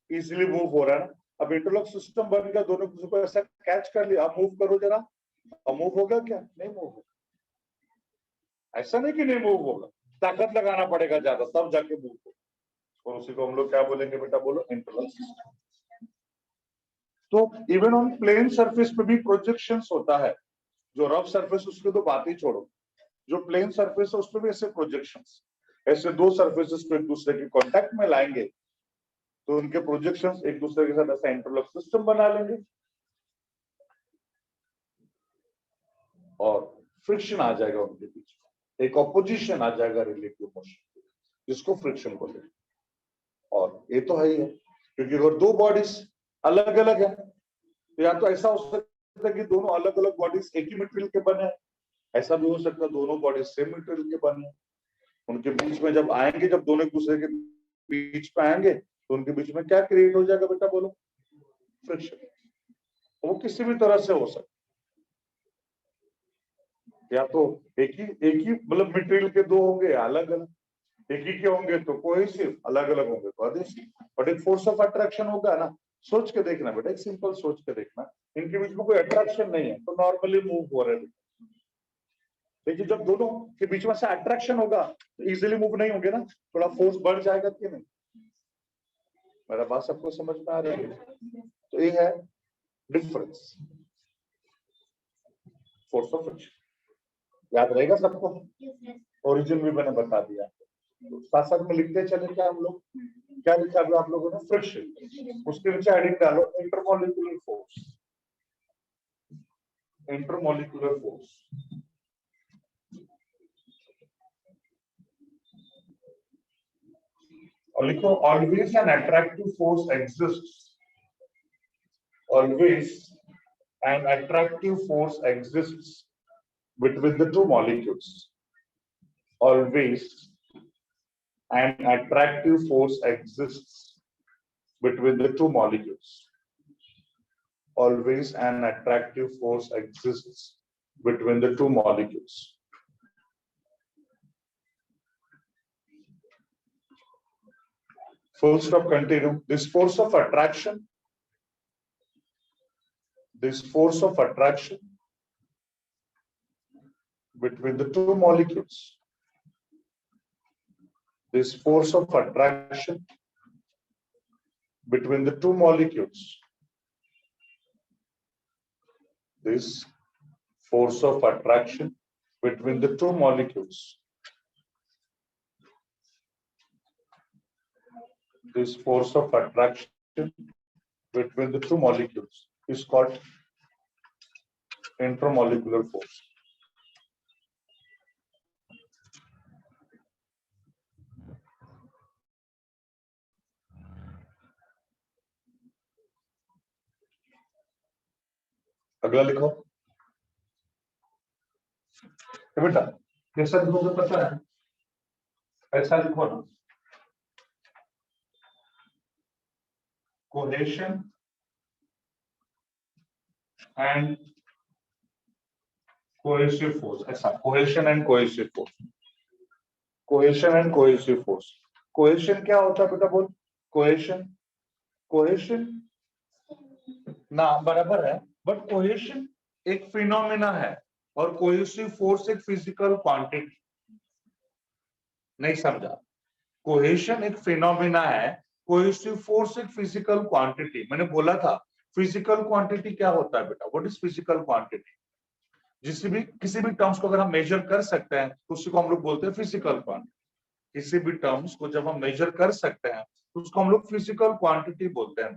इजीली मूव हो रहा है ना। अब इंटरलॉक सिस्टम बन गया, दोनों को ऐसा कैच कर लिया, अब मूव करो जरा, अब मूव होगा क्या? नहीं मूव होगा। ऐसा नहीं कि नहीं मूव होगा, ताकत लगाना पड़ेगा ज्यादा तब जाके मूव होगा। और उसी को हम लोग क्या बोलेंगे बेटा? बोलो इंटरलॉक सिस्टम। तो इवन ऑन प्लेन सरफेस पे भी प्रोजेक्शंस होता है। जो रफ सरफेस उसकी तो बात ही छोड़ो, जो प्लेन सरफेस है उसमें भी ऐसे प्रोजेक्शंस, ऐसे दो सरफेसेस को एक दूसरे के कांटेक्ट में लाएंगे तो उनके प्रोजेक्शंस एक दूसरे के साथ ऐसा इंटरलॉक सिस्टम बना लेंगे और फ्रिक्शन आ जाएगा उनके बीच में, एक ऑपोजिशन आ जाएगा रिलेटिव मोशन, जिसको फ्रिक्शन बोलते हैं। और ये तो है ही है, क्योंकि अगर दो बॉडीज अलग अलग है तो या तो ऐसा हो सकता है कि दोनों अलग अलग बॉडीज एक ही मटेरियल के बने, ऐसा भी हो सकता है दोनों बॉडीज सेम मटेरियल के बने। उनके बीच में जब आएंगे, जब दोनों एक दूसरे के बीच में आएंगे तो उनके बीच में क्या क्रिएट हो जाएगा बेटा? बोलो फ्रिक्शन। वो किसी भी तरह से हो सकता, या तो एक ही मतलब मटेरियल के दो होंगे अलग अलग, एक ही के होंगे तो कोहेसिव, अलग अलग होंगे तो अधेसिव। बट एक फोर्स ऑफ अट्रैक्शन होगा ना, सोच के देखना बेटा, एक सिंपल सोच के देखना, इनके बीच में कोई अट्रैक्शन नहीं है तो नॉर्मली मूव हो रहे हैं। लेकिन जब दोनों के बीच में से अट्रैक्शन होगा तो इजीली मूव नहीं होंगे ना, थोड़ा फोर्स बढ़ जाएगा कि नहीं? मेरा बात सबको समझ में आ रही है? तो ये है डिफरेंस, फोर्स ऑफ फ्रिक्शन। याद रहेगा सबको? ओरिजिन भी मैंने बता दिया, तो साथ साथ में लिखते चले क्या हम लोग? क्या लिखा अभी आप लोगों ने? फ्रिक्शन। उसके नीचे हेडिंग डालो इंटरमॉलिक्यूलर फोर्स। इंटरमॉलिक्यूलर फोर्स, और लिखो always an attractive force exists. Always an attractive force exists between the two molecules. Always an attractive force exists between the two molecules. Always an attractive force exists between the two molecules. Full stop, continue. This force of attraction between the two molecules, this force of attraction between the two molecules, this force of attraction between the two molecules, this force of attraction between the two molecules is called intermolecular force. अगला लिखो बेटा, कैसा लिखोगे पता है? ऐसा लिखो ना, कोहेशन एंड कोहेसिव फोर्स। ऐसा cohesion and cohesive force, cohesion and cohesive force. Cohesion क्या होता है बेटा? बोल कोहेशन। कोहेशन ना बराबर है, बट कोहेशन एक फिनोमिना है और कोहेसिव फोर्स एक फिजिकल क्वांटिटी। नहीं समझा? कोहेशन एक फिनोमिना है, कोहेसिव फोर्स एक फिजिकल क्वांटिटी। मैंने बोला था फिजिकल क्वांटिटी क्या होता है बेटा? What is physical quantity? किसी भी टर्म्स को अगर हम मेजर कर सकते हैं तो उसी को हम लोग बोलते हैं फिजिकल क्वांटिटी। किसी भी टर्म्स को जब हम मेजर कर सकते हैं तो उसको हम लोग फिजिकल क्वांटिटी बोलते हैं।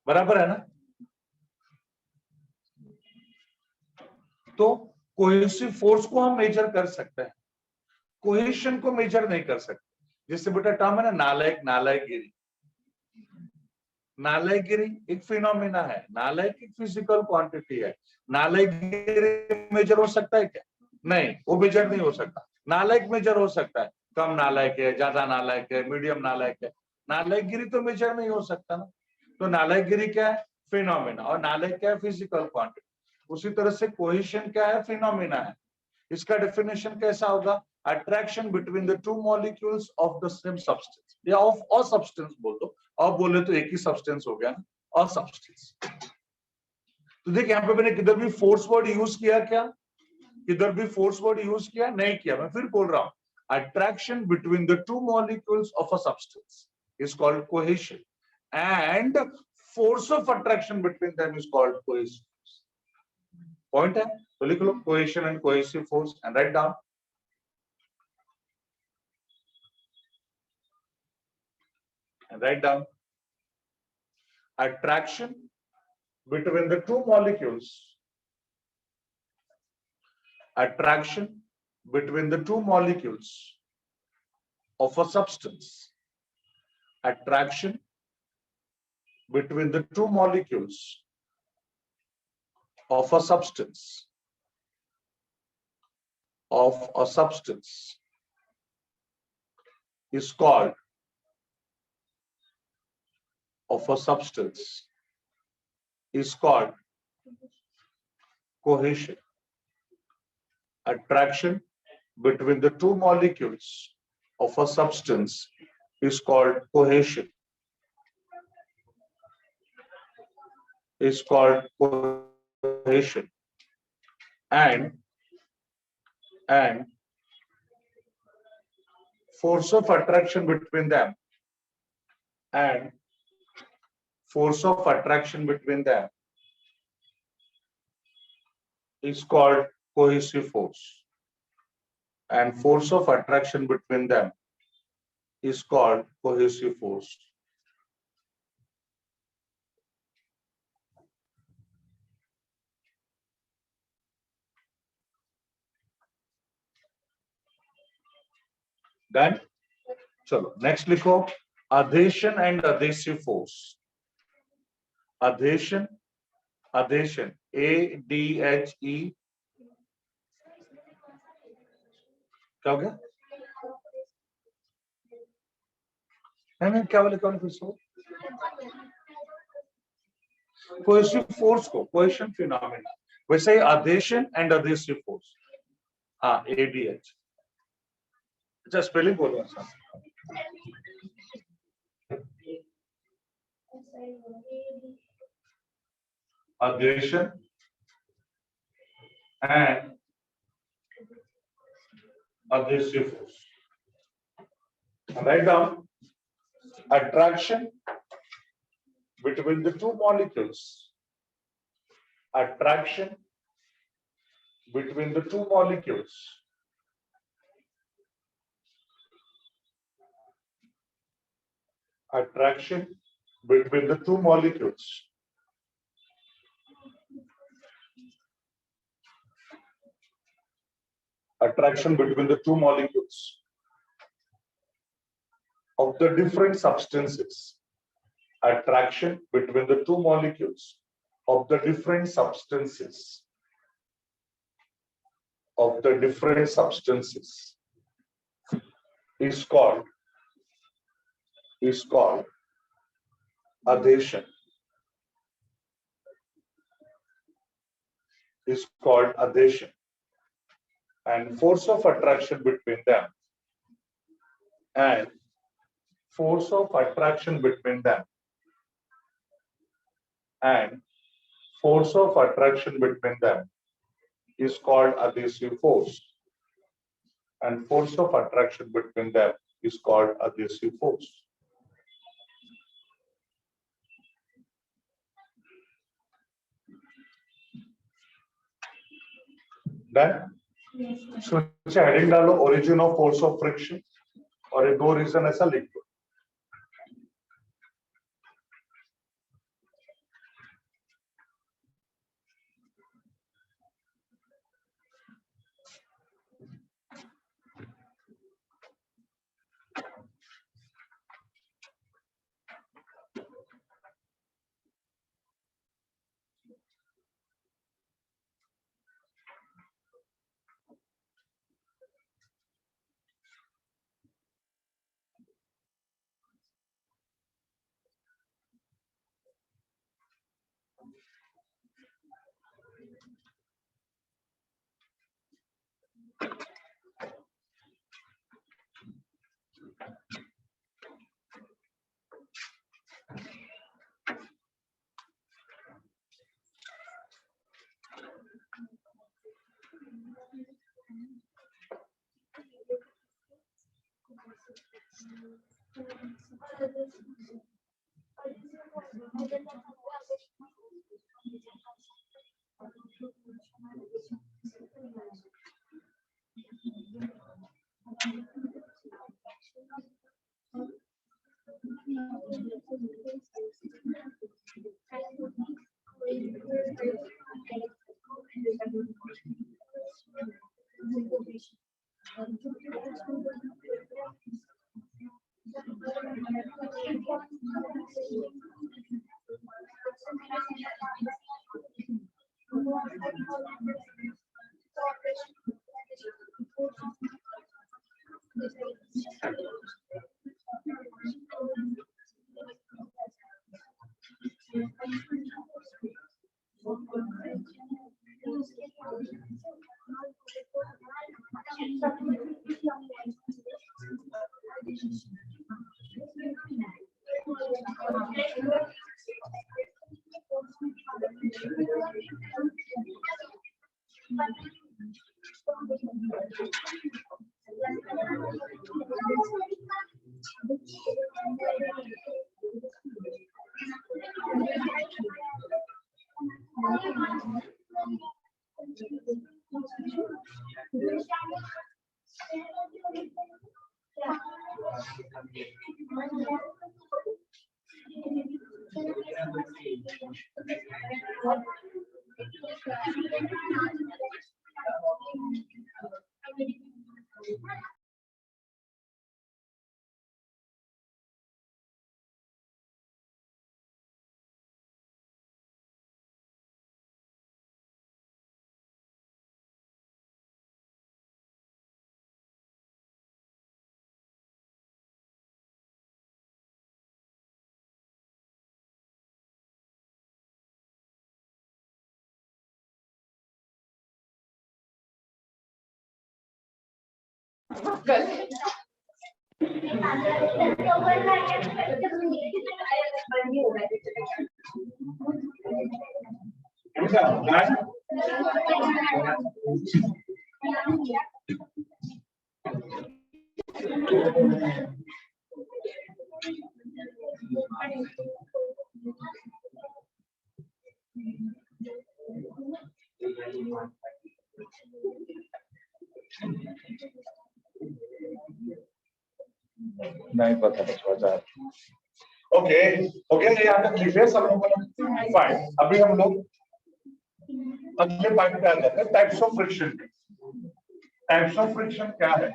बराबर है ना? तो कोहेसिव फोर्स को हम मेजर कर सकते हैं, कोहेशन को मेजर नहीं कर सकते। जैसे बेटा टर्म है ना नालायक, नालायकगिरी। नालायकगिरी एक फिनोमिना है, नालायक एक फिजिकल क्वांटिटी है। नालायकगिरी मेजर हो सकता है क्या? नहीं, वो मेजर नहीं हो सकता। नालायक मेजर हो सकता है, कम नालायक है, ज्यादा नालायक है, मीडियम नालायक है। नालायकगिरी तो मेजर नहीं हो सकता ना। तो नालायकगिरी क्या है? फिनोमिना। और नालायक क्या है? Physical quantity. उसी तरह से कोहेशन क्या है? फिनोमिना है। इसका डेफिनेशन कैसा होगा? Attraction between the two molecules of the same substance, या ऑफ अ सब्सटेंस बोल दो। अब बोले तो एक ही सब्सटेंस हो गया ना, अ सब्सटेंस। तो देख यहाँ पे मैंने किधर भी फोर्स वर्ड यूज किया क्या? किधर भी फोर्स वर्ड यूज किया नहीं किया। मैं फिर बोल रहा हूं, attraction between the two molecules of a substance is called cohesion, and force of attraction between them is called cohesive. Point है तो लिख लो cohesion and cohesive force and write down. And write down attraction between the two molecules. Attraction between the two molecules of a substance. Attraction between the two molecules of a substance. Of a substance is called. Of a substance is called cohesion. Attraction between the two molecules of a substance is called cohesion. Is called cohesion. And force of attraction between them, and force of attraction between them is called cohesive force, and force of attraction between them is called cohesive force. Done? चलो next लिखो, adhesion and adhesive force. Adhesion, adhesion, ADHE, क्या हो गया? नहीं क्या बोले फिर से? कोहेसिव फोर्स को कोहेशन फिनोमेना, वैसे ही adhesion and adhesive force. हाँ ADH. अच्छा स्पेलिंग बोलो sir. Adhesion and adhesive force. Write down attraction between the two molecules. Attraction between the two molecules. Attraction between the two molecules. Attraction between the two molecules of the different substances. Attraction between the two molecules of the different substances. Of the different substances is called adhesion. Is called adhesion, and force of attraction between them, and force of attraction between them, and force of attraction between them is called adhesive force, and force of attraction between them is called adhesive force. Done? So heading डालो origin of force of friction और ये दो reason ऐसा लिख दो. नहीं पता बच्चा. ओके ओके यहाँ तक लिख लिया सब लोगों. फाइन. अभी हम लोग अगले पॉइंट पे आ जाते हैं. Types of friction. Types of friction क्या है?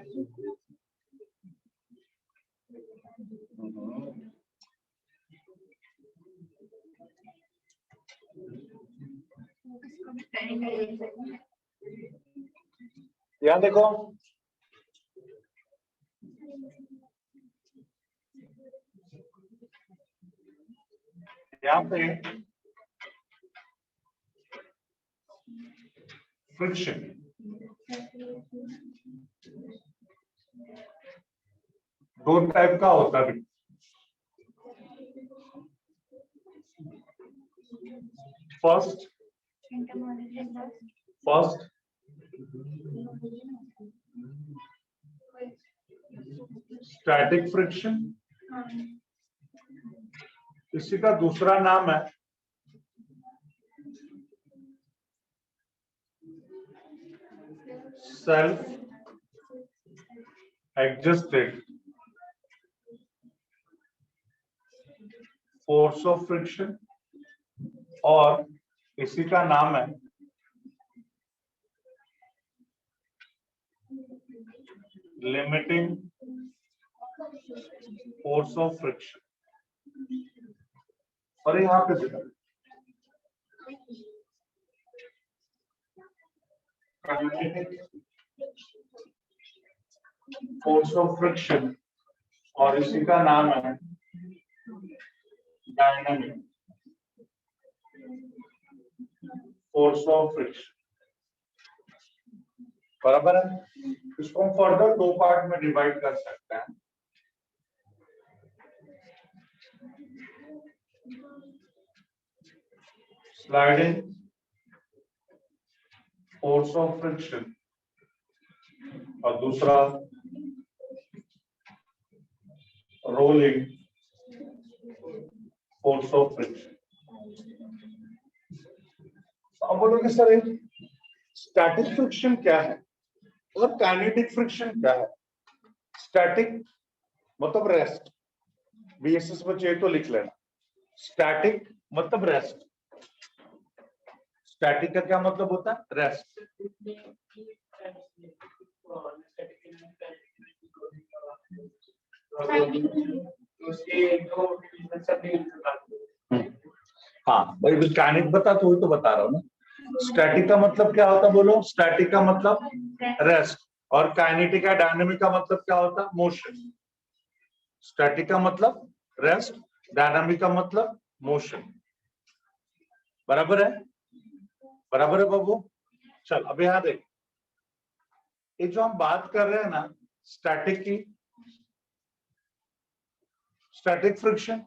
यहाँ देखो यहाँ पे फ्रिक्शन दो टाइप का होता है. फर्स्ट फर्स्ट स्टैटिक फ्रिक्शन, इसी का दूसरा नाम है self adjusted force of friction, और इसी का नाम है लिमिटिंग फोर्स ऑफ फ्रिक्शन। और यहां पे देखा फोर्स ऑफ फ्रिक्शन, और इसी का नाम है डायनामिक फोर्स ऑफ फ्रिक्शन। बराबर है। इसको हम फर्दर दो पार्ट में डिवाइड कर सकते हैं। स्लाइडिंग फोर्स ऑफ फ्रिक्शन और दूसरा रोलिंग फोर्स ऑफ फ्रिक्शन। अब बोलोगे सर स्टैटिक फ्रिक्शन क्या है और काइनेटिक फ्रिक्शन क्या है? स्टैटिक मतलब रेस्ट, बीएसएस में चाहिए तो लिख लेना। स्टैटिक मतलब रेस्ट। स्टैटिक का क्या मतलब होता है? रेस्ट। हाँ भाई काइनेटिक बता तो बता रहा हूँ ना। स्टैटिक का मतलब क्या होता है बोलो? स्टैटिक का मतलब रेस्ट, और काइनेटिक या डायनामिक का मतलब क्या होता है? मोशन। स्टैटिक का मतलब रेस्ट, डायनामिक का मतलब मोशन। बराबर है? बराबर है बाबू? चल अब यहां देख, ये जो हम बात कर रहे हैं ना स्टैटिक की, स्टैटिक फ्रिक्शन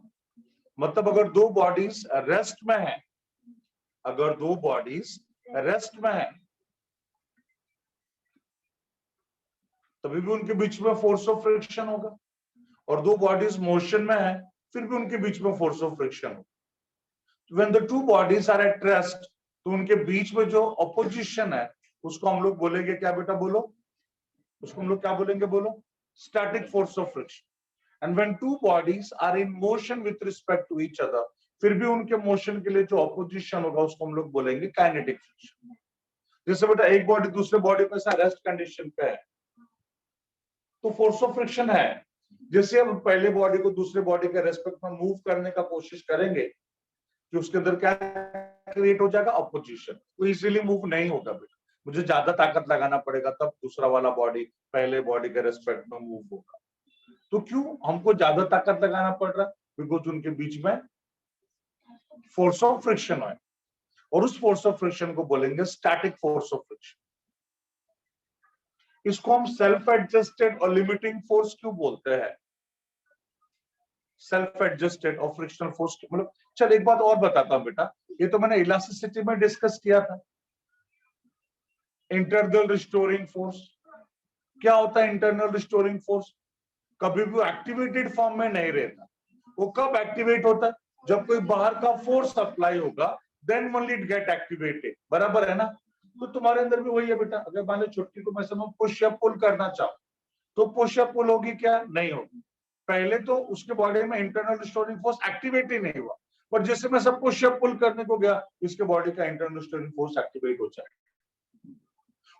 मतलब अगर दो बॉडीज रेस्ट में है, अगर दो बॉडीज रेस्ट में है तभी भी उनके बीच में फोर्स ऑफ फ्रिक्शन होगा, और दो बॉडीज मोशन में है फिर भी उनके बीच में फोर्स ऑफ फ्रिक्शन होगा। When the two bodies are at rest, तो उनके बीच में जो अपोजिशन है उसको हम लोग बोलेंगे क्या बेटा? बोलो, उसको हम लोग क्या बोलेंगे? बोलो, static force of friction. And when two bodies are in motion with respect to each other, फिर भी उनके मोशन के लिए जो अपोजिशन होगा उसको हम लोग बोलेंगे काइनेटिक फ्रिक्शन। जैसे बेटा एक बॉडी दूसरे बॉडी पे रेस्ट कंडीशन पे है तो फोर्स ऑफ फ्रिक्शन है। जैसे हम पहले बॉडी को दूसरे बॉडी के रेस्पेक्ट में मूव करने का कोशिश करेंगे कि उसके अंदर क्या क्रिएट हो जाएगा? अपोजिशन। वो इजीली मूव नहीं होगा बेटा, मुझे ज्यादा ताकत लगाना पड़ेगा तब दूसरा वाला बॉडी पहले बॉडी के रेस्पेक्ट में मूव होगा। तो क्यों हमको ज्यादा ताकत लगाना पड़ रहा है? बिकॉज उनके बीच में फोर्स ऑफ फ्रिक्शन है, और उस फोर्स ऑफ फ्रिक्शन को बोलेंगे स्टैटिक फोर्स ऑफ फ्रिक्शन। इसको हम सेल्फ एडजस्टेड और लिमिटिंग फोर्स क्यों बोलते हैं? सेल्फ एडजस्टेड और फ्रिक्शनल फोर्स मतलब, चल एक बात और बताता हूं बेटा, ये तो मैंने इलास्टिसिटी में डिस्कस किया था। इंटरनल रिस्टोरिंग फोर्स क्या होता है? इंटरनल रिस्टोरिंग फोर्स कभी भी एक्टिवेटेड फॉर्म में नहीं रहता। वो कब एक्टिवेट होता है? जब कोई बाहर का फोर्स अप्लाई होगा, then only it get activated. बराबर है ना? तो तुम्हारे अंदर भी वही है बेटा। अगर मान लो छुट्टी को मैं समझ पुश या पुल करना चाहूं तो पुश या पुल होगी क्या? नहीं होगी। पहले तो उसके बॉडी में इंटरनल रिस्टोरिंग फोर्स एक्टिवेट ही नहीं हुआ, पर जैसे मैं सब पुश या पुल करने को गया इसके बॉडी का इंटरनल रिस्टोरिंग फोर्स एक्टिवेट हो जाएगा,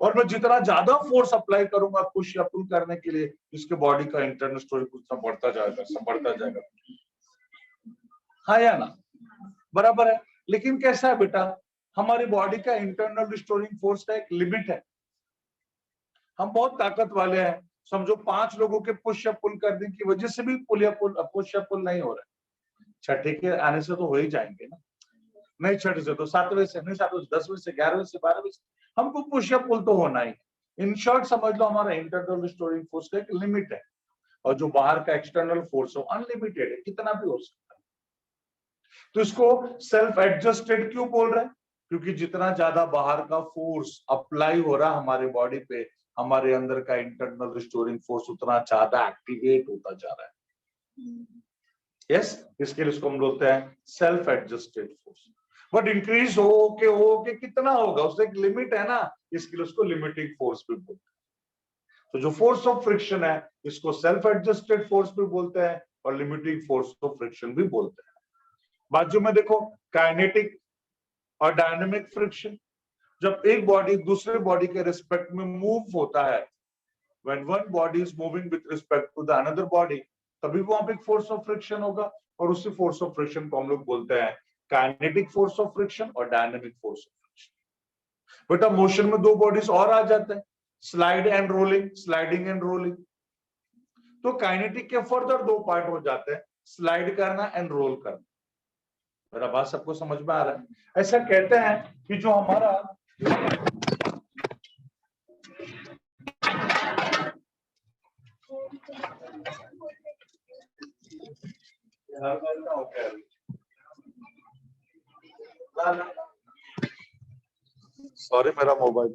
और मैं जितना ज्यादा फोर्स अप्लाई करूंगा पुश या पुल करने के लिए इसके बॉडी का इंटरनल रिस्टोरिंग फोर्स बढ़ता जाएगा। हाँ या ना? बराबर है। लेकिन कैसा है बेटा, हमारी बॉडी का इंटरनल रिस्टोरिंग फोर्स का एक लिमिट है। हम बहुत ताकत वाले हैं, समझो 5 लोगों के पुश या पुल करने की वजह से भी पुश या पुल नहीं हो रहा है। छठे के आने से तो हो ही जाएंगे ना? नहीं छठे से तो 7वें से, नहीं 7वें से 10वें से 11वें से 12वें से हमको पुश या पुल तो होना ही। इन शॉर्ट समझ लो हमारा इंटरनल रिस्टोरिंग फोर्स का एक लिमिट है, और जो बाहर का एक्सटर्नल फोर्स हो अनलिमिटेड है, कितना भी हो सकता है। तो इसको सेल्फ एडजस्टेड क्यों बोल रहे हैं? क्योंकि जितना ज्यादा बाहर का फोर्स अप्लाई हो रहा है हमारे बॉडी पे, हमारे अंदर का इंटरनल रिस्टोरिंग फोर्स उतना ज्यादा एक्टिवेट होता जा रहा है। यस, इसके लिए इसको हम बोलते हैं self adjusted force. But increase हो के कितना होगा, उससे एक लिमिट है ना, इसके लिए उसको लिमिटिंग फोर्स भी बोलते हैं। तो जो फोर्स ऑफ फ्रिक्शन है इसको सेल्फ एडजस्टेड फोर्स भी बोलते हैं और लिमिटिंग फोर्स ऑफ फ्रिक्शन भी बोलते हैं। बाजू में देखो, काइनेटिक और डायनेमिक फ्रिक्शन। जब एक बॉडी दूसरे बॉडी के रिस्पेक्ट में मूव होता है, when one body is moving with respect to the another body, तभी वहां पे फोर्स ऑफ फ्रिक्शन होगा, और उसी फोर्स ऑफ फ्रिक्शन को हम लोग बोलते हैं काइनेटिक फोर्स ऑफ फ्रिक्शन और डायनेमिक फोर्स ऑफ फ्रिक्शन। बेटा मोशन में दो बॉडीज और आ जाते हैं, slide and rolling, sliding and rolling. तो काइनेटिक के फर्दर दो पार्ट हो जाते हैं, स्लाइड करना एंड रोल करना। मेरा बात सबको समझ में आ रहा है? ऐसा कहते हैं कि जो हमारा सॉरी मेरा मोबाइल,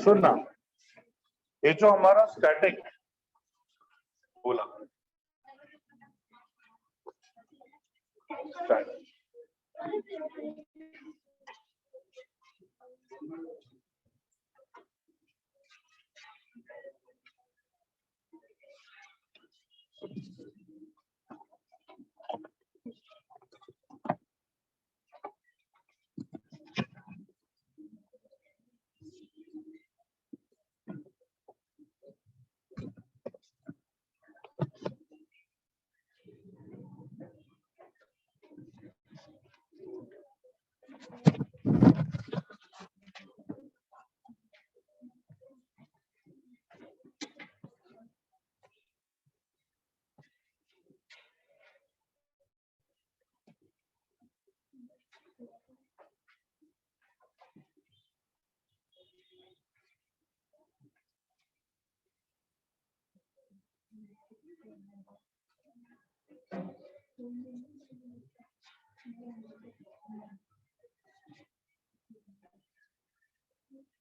सुनना, ये जो हमारा स्टैटिक बोला, स्टैटिक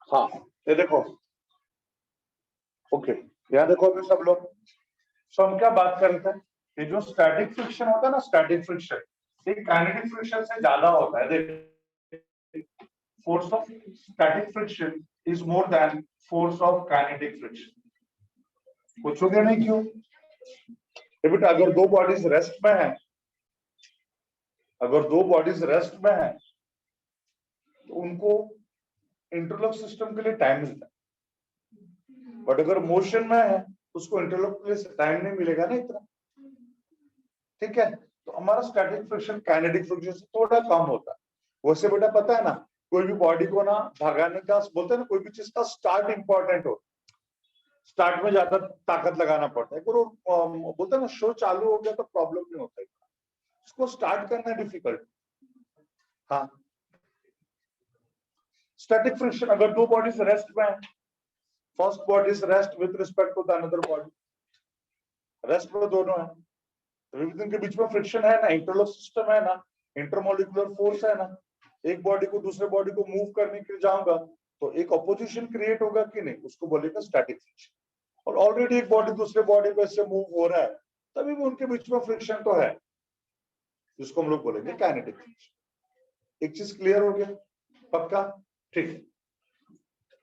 हाँ, ये देखो, ओके, यहाँ देखो अभी सब लोग, सो हम क्या बात कर रहे थे, ये जो स्टैटिक फ्रिक्शन होता है ना, स्टैटिक फ्रिक्शन ये काइनेटिक फ्रिक्शन से ज्यादा होता है। देख, force of static friction is more than force of kinetic friction. पूछोगे नहीं क्यों? बेटा अगर दो बॉडीज रेस्ट में है, अगर दो बॉडीज रेस्ट में है तो उनको इंटरलॉक सिस्टम के लिए टाइम मिलता है, बट अगर मोशन में है उसको इंटरलॉक के लिए टाइम नहीं मिलेगा ना इतना। ठीक है, तो हमारा स्टैटिक फ्रिक्शन काइनेटिक फ्रिक्शन से थोड़ा कम होता है। वैसे बेटा पता है ना, कोई भी बॉडी को ना भगाने का बोलते हैं ना, कोई भी चीज का स्टार्ट इंपॉर्टेंट हो, स्टार्ट में ज्यादा ताकत लगाना पड़ता है। बोलते हैं ना शो चालू हो गया तो प्रॉब्लम नहीं होता है, उसको स्टार्ट करना डिफिकल्ट। हाँ, स्टैटिक फ्रिक्शन, अगर दो बॉडीज रेस्ट में है, first body is rest with respect to the another body, rest में दोनों है, इनके बीच में फ्रिक्शन है ना, इंटरलॉक सिस्टम है ना, इंटरमोलिकुलर फोर्स है ना, एक बॉडी को दूसरे बॉडी को मूव करने के लिए जाऊंगा तो एक अपोजिशन क्रिएट होगा कि नहीं, उसको बोलेगा स्टैटिक फ्रिक्शन। और ऑलरेडी एक बॉडी दूसरे बॉडी को ऐसे मूव हो रहा है, तभी भी उनके बीच में फ्रिक्शन तो है, जिसको हम लोग बोलेंगे काइनेटिक फ्रिक्शन। एक चीज क्लियर हो गया? पक्का? ठीक है।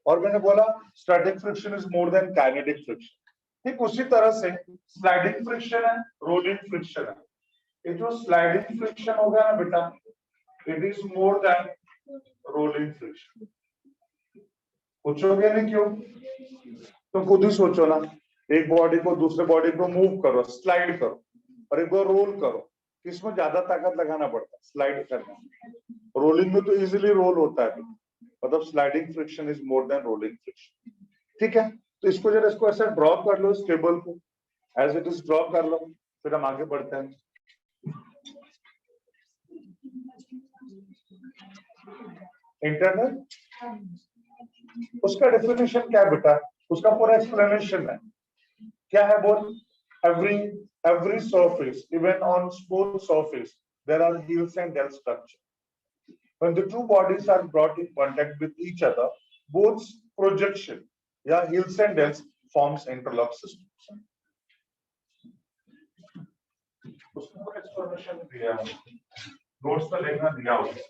और मैंने बोला static friction is more than kinetic friction. ठीक उसी तरह से स्लाइडिंग फ्रिक्शन है, रोलिंग फ्रिक्शन है। ये जो स्लाइडिंग फ्रिक्शन हो गया ना बेटा, it is more than rolling friction. पूछोगे नहीं क्यों? तो खुद ही सोचो ना, एक बॉडी को दूसरे बॉडी को मूव करो, स्लाइड करो, और एक बार रोल करो, किसमें ज्यादा ताकत लगाना पड़ता है? स्लाइड करना। रोलिंग में तो इजीली रोल होता है, मतलब sliding friction is more than rolling friction. ठीक है, तो इसको जरा इसको ऐसा ड्रॉ कर लो, इस टेबल को एज इट इज ड्रॉ कर लो, फिर हम आगे बढ़ते हैं। इंटरनल, उसका डेफिनेशन क्या है बेटा, उसका पूरा एक्सप्लेनेशन है, क्या है बोल? every surface, even on smooth surface, there are hills and dell structure. When the two bodies are brought in contact with each other, both projection, yeah, hills and dells forms interlock systems. उसमें पूरा explanation दिया है, notes में लिखना दिया हुआ है.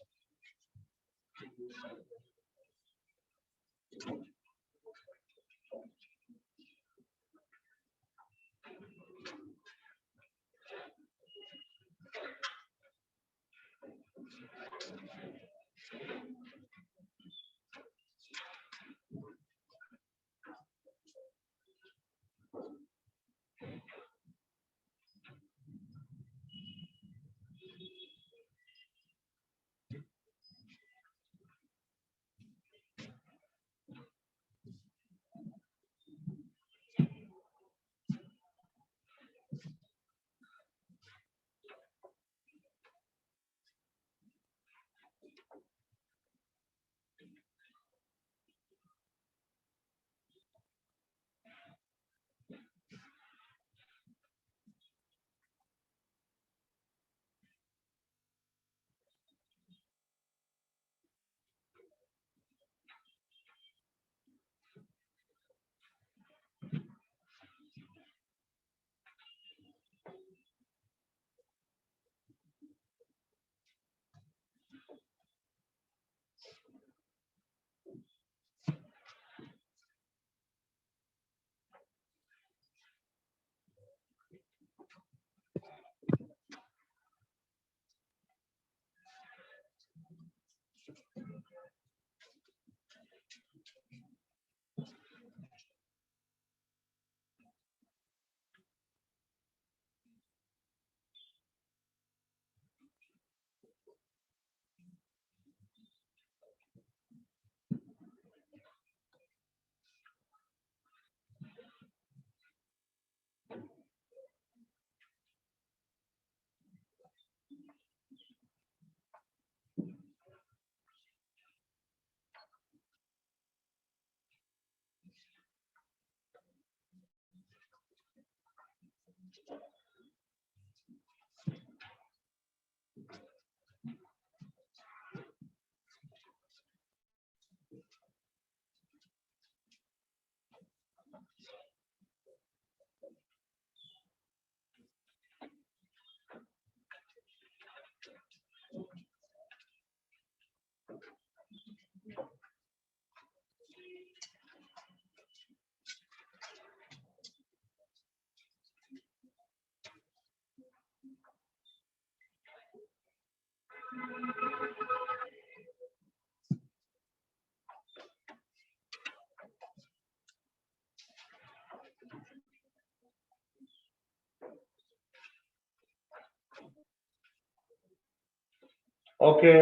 Okay,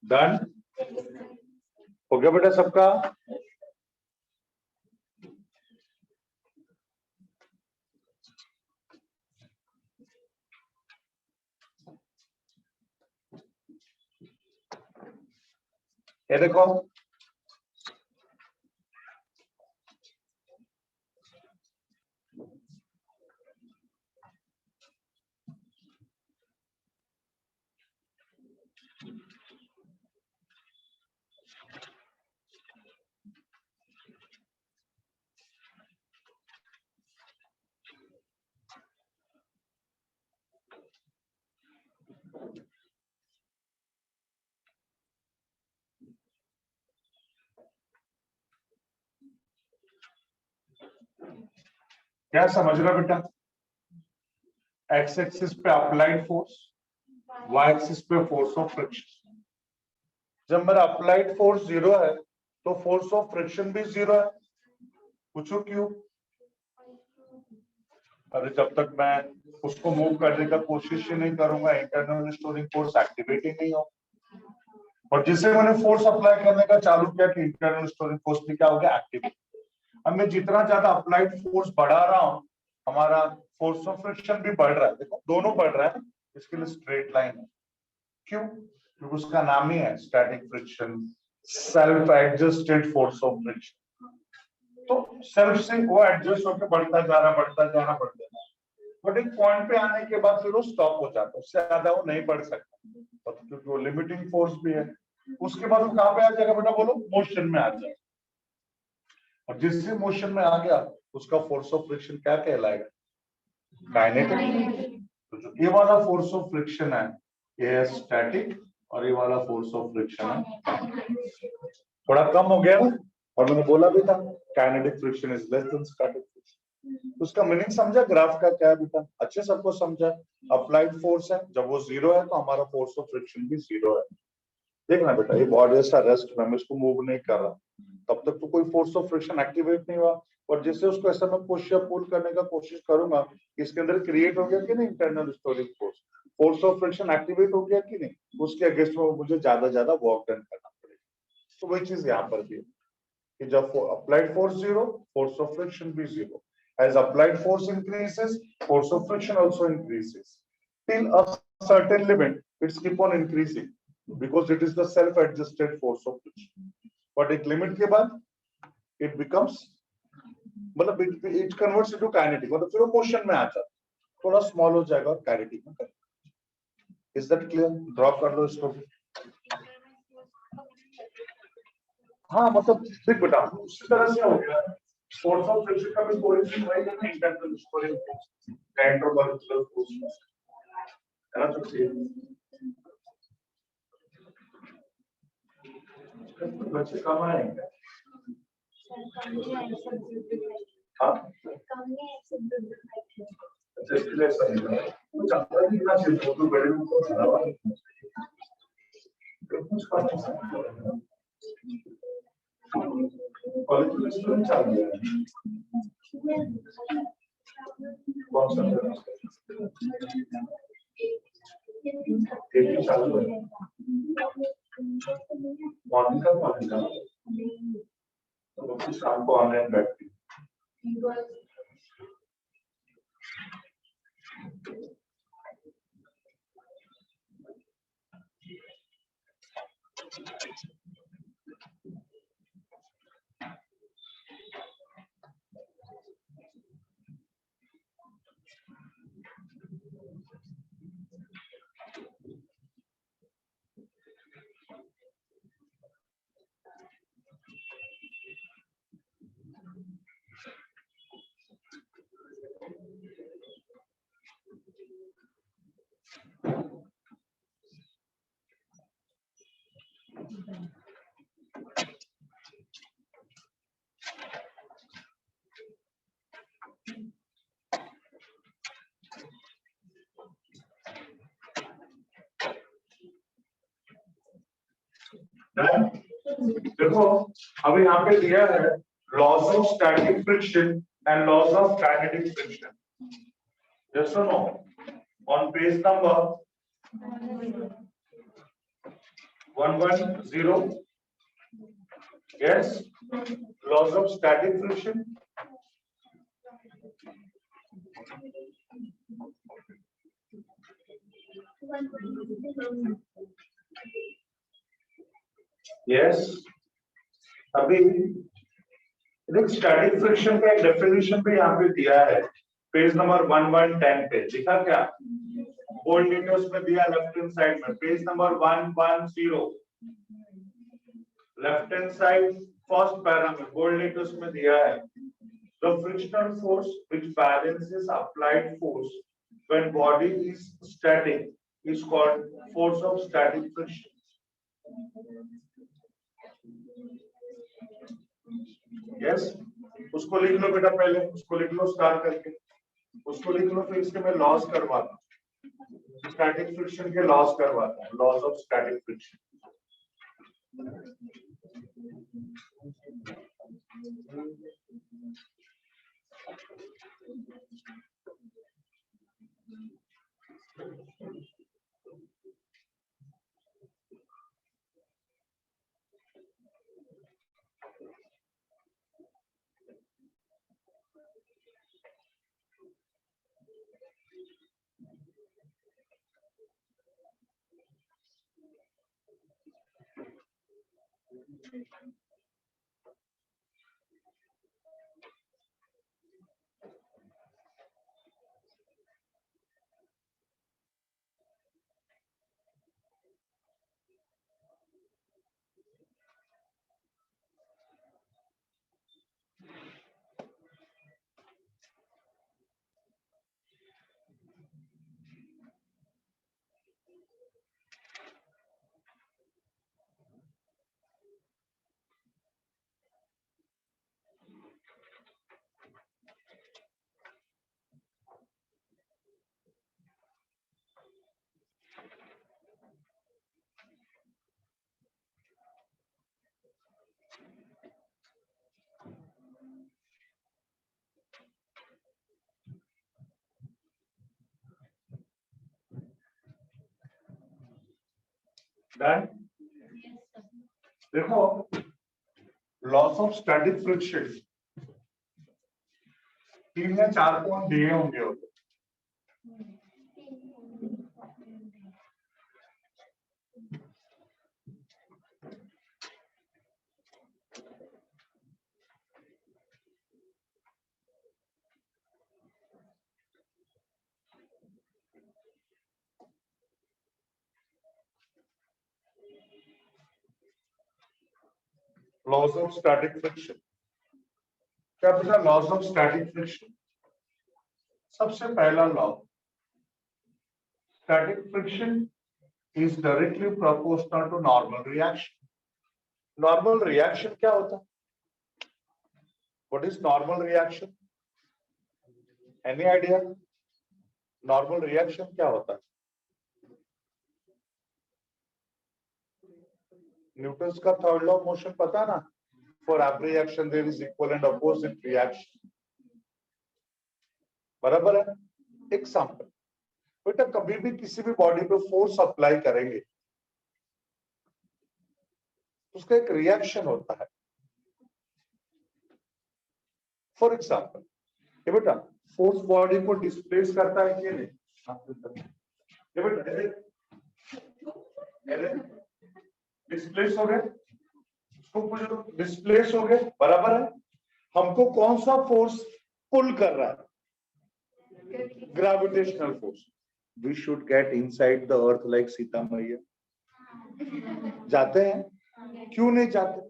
done. हो गया बेटा सबका? ये देखो, क्या समझ रहा बेटा? एक्स एक्सिस पे अप्लाइड फोर्स, वाई एक्सिस पे फोर्स ऑफ फ्रिक्शन. जब मेरा अप्लाइड फोर्स 0 है तो फोर्स ऑफ फ्रिक्शन भी 0 है. पूछो क्यों? अरे जब तक मैं उसको मूव करने का कोशिश ही नहीं करूंगा, इंटरनल रिस्टोरिंग फोर्स एक्टिवेट ही नहीं हो. और जिसे मैंने फोर्स अप्लाई करने का चालू किया कि इंटरनल रिस्टोरिंग फोर्स भी क्या हो गया? एक्टिवेट. अब मैं जितना ज्यादा अप्लाइड फोर्स बढ़ा रहा हूं, हमारा फोर्स ऑफ फ्रिक्शन भी बढ़ रहा है. देखो दोनों बढ़ रहा है, इसके लिए स्ट्रेट लाइन है. क्यों? क्योंकि उसका नाम ही है static friction, self adjusted force of friction. तो सेल्फ से वो एडजस्ट होकर बढ़ता जा रहा बट एक पॉइंट पे आने के बाद फिर वो स्टॉप हो जाता है, उससे ज्यादा वो नहीं बढ़ सकता क्योंकि वो लिमिटिंग फोर्स भी है। उसके बाद वो कहाँ पे आ जाएगा बेटा बोलो, मोशन में आ जाएगा। और जिससे मोशन में आ गया उसका फोर्स ऑफ फ्रिक्शन क्या कहलाएगा, काइनेटिक। तो जो ये वाला फोर्स ऑफ फ्रिक्शन है ये है स्टैटिक और ये वाला फोर्स ऑफ फ्रिक्शन है थोड़ा कम हो गया ना। और मैंने बोला भी था kinetic friction is less than static friction. तो उसका मीनिंग समझा, ग्राफ का क्या है बेटा, अच्छे सबको समझा। अप्लाइड फोर्स है, जब वो जीरो है तो हमारा फोर्स ऑफ फ्रिक्शन भी जीरो है। देखना बेटा ये बॉडी ऐसा रेस्ट में, मैं इसको मूव नहीं कर रहा तब तक तो कोई फोर्स ऑफ फ्रिक्शन एक्टिवेट नहीं हुआ। और जिससे उसको ऐसा मैं पुश या पुल करने का कोशिश करूंगा, इसके अंदर क्रिएट हो गया कि नहीं internal storing force, force of friction activate हो गया कि नहीं, उसके अगेंस्ट में मुझे ज्यादा वर्क डन करना पड़ेगा। तो वही चीज यहाँ पर भी है कि जब applied force zero, force of friction भी zero. As applied force increases, force of friction also increases. Till a certain limit, it's keep on increasing because it is the self-adjusted force of friction. But एक limit के बाद, it becomes, मतलब it converts into kinetic, मतलब फिर वो motion में आ जाता है, थोड़ा small हो जाएगा और kinetic में करेगा। Is that clear? Draw कर लो इसको। हाँ मतलब देख बेटा उसी तरह से हो गया। फोर्स ऑफ फ्रिक्शन का भी कोएफिशिएंट वही है ना, इंटरनल स्टोरिंग फोर्स, काइनेटोलॉजिकल फोर्स है ना। तो बच्चे कम आएंगे। हाँ अच्छा इसलिए समझा कुछ अंदर भी ना सिर्फ फोटो बड़े में को चलावा कुछ करना कॉलेज में स्टूडेंट चल रहा है कौन सा ठीक चालू है मॉर्निंग का तो कुछ शाम को ऑनलाइन बैठती देखो अभी यहाँ पे दिया है laws of static friction and laws of kinetic friction. Yes और no? On page number 110, yes, laws of static friction. Yes, अभी स्टैटिक फ्रिक्शन का एक डेफिनेशन भी यहाँ पे दिया है पेज नंबर 1110 पे। लिखा क्या बोल्ड लीटर्स में दिया लेफ्ट हैंड साइड में, page number 110 left hand side first para में बोल्ड लीटर्स में दिया है the frictional force which balances applied force when body is static is called force of static friction. Yes, उसको लिख लो बेटा, पहले उसको लिख लो स्टार्ट करके, उसको लिख लो, फिर इसके मैं लॉस करवाता हूँ, स्टैटिक फ्रिक्शन के लॉस करवाता हूँ, loss of static friction. Done. देखो लॉस ऑफ स्टैटिक फ्रिक्शन 3 या 4 पॉइंट दिए होंगे। लॉस ऑफ स्टैटिक फ्रिक्शन, क्या पता लॉस ऑफ स्टैटिक फ्रिक्शन? सबसे पहला law, static friction is directly proportional to normal reaction. Normal reaction क्या होता है? What is normal reaction? Any idea? Normal reaction क्या होता है? न्यूटन का थर्ड लॉ ऑफ मोशन पता ना? For every action there is equal and opposite reaction. बराबर है। एग्जांपल, बेटा कभी भी किसी भी बॉडी पे फोर्स अप्लाई करेंगे उसका एक रिएक्शन होता है। फॉर एग्जांपल, ये बेटा फोर्स बॉडी को डिस्प्लेस करता है कि नहीं? ये बेटा डिस्प्लेस हो गए, उसको कुछ डिस्प्लेस हो गए, बराबर है। हमको कौन सा फोर्स पुल कर रहा है? Gravitational force. We should get inside the earth like Sita मैया। जाते हैं? क्यों नहीं जाते?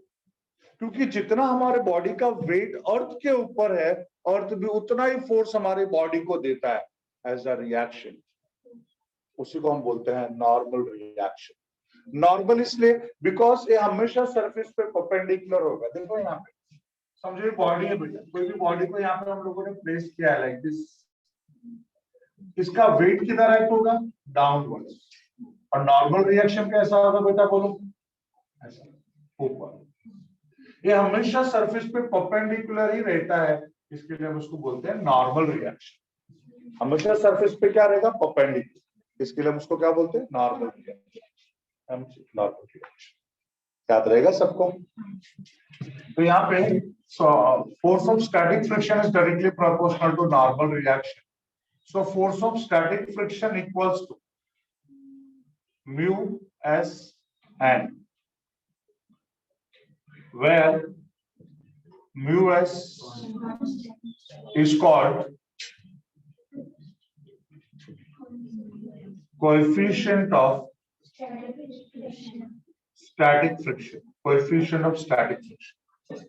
क्योंकि जितना हमारे बॉडी का वेट अर्थ के ऊपर है, अर्थ भी उतना ही फोर्स हमारे बॉडी को देता है एज अ रिएक्शन। उसी को हम बोलते हैं नॉर्मल रिएक्शन। नॉर्मल इसलिए बिकॉज ये हमेशा सरफेस पे परपेंडिकुलर होगा। देखो यहाँ पे समझो बॉडी है बेटा, कोई भी बॉडी को यहाँ पे हम लोगों ने प्लेस किया है लाइक दिस, इसका वेट किधर एक्ट होगा? डाउनवर्ड्स। और नॉर्मल रिएक्शन कैसा होगा बेटा बोलो? ऐसा, ऊपर। ये हमेशा सरफेस पे परपेंडिकुलर ही रहता है, इसके लिए हम उसको बोलते हैं नॉर्मल रिएक्शन। हमेशा सरफेस पे क्या रहेगा? परपेंडिकुलर, इसके लिए हम उसको क्या बोलते हैं? Normal reaction. नॉर्मल रिएक्शन याद रहेगा सबको। तो यहाँ पे force of static friction is directly proportional to normal reaction. So force of static friction equals to mu s n, where mu s is called coefficient of static friction. Coefficient of static friction.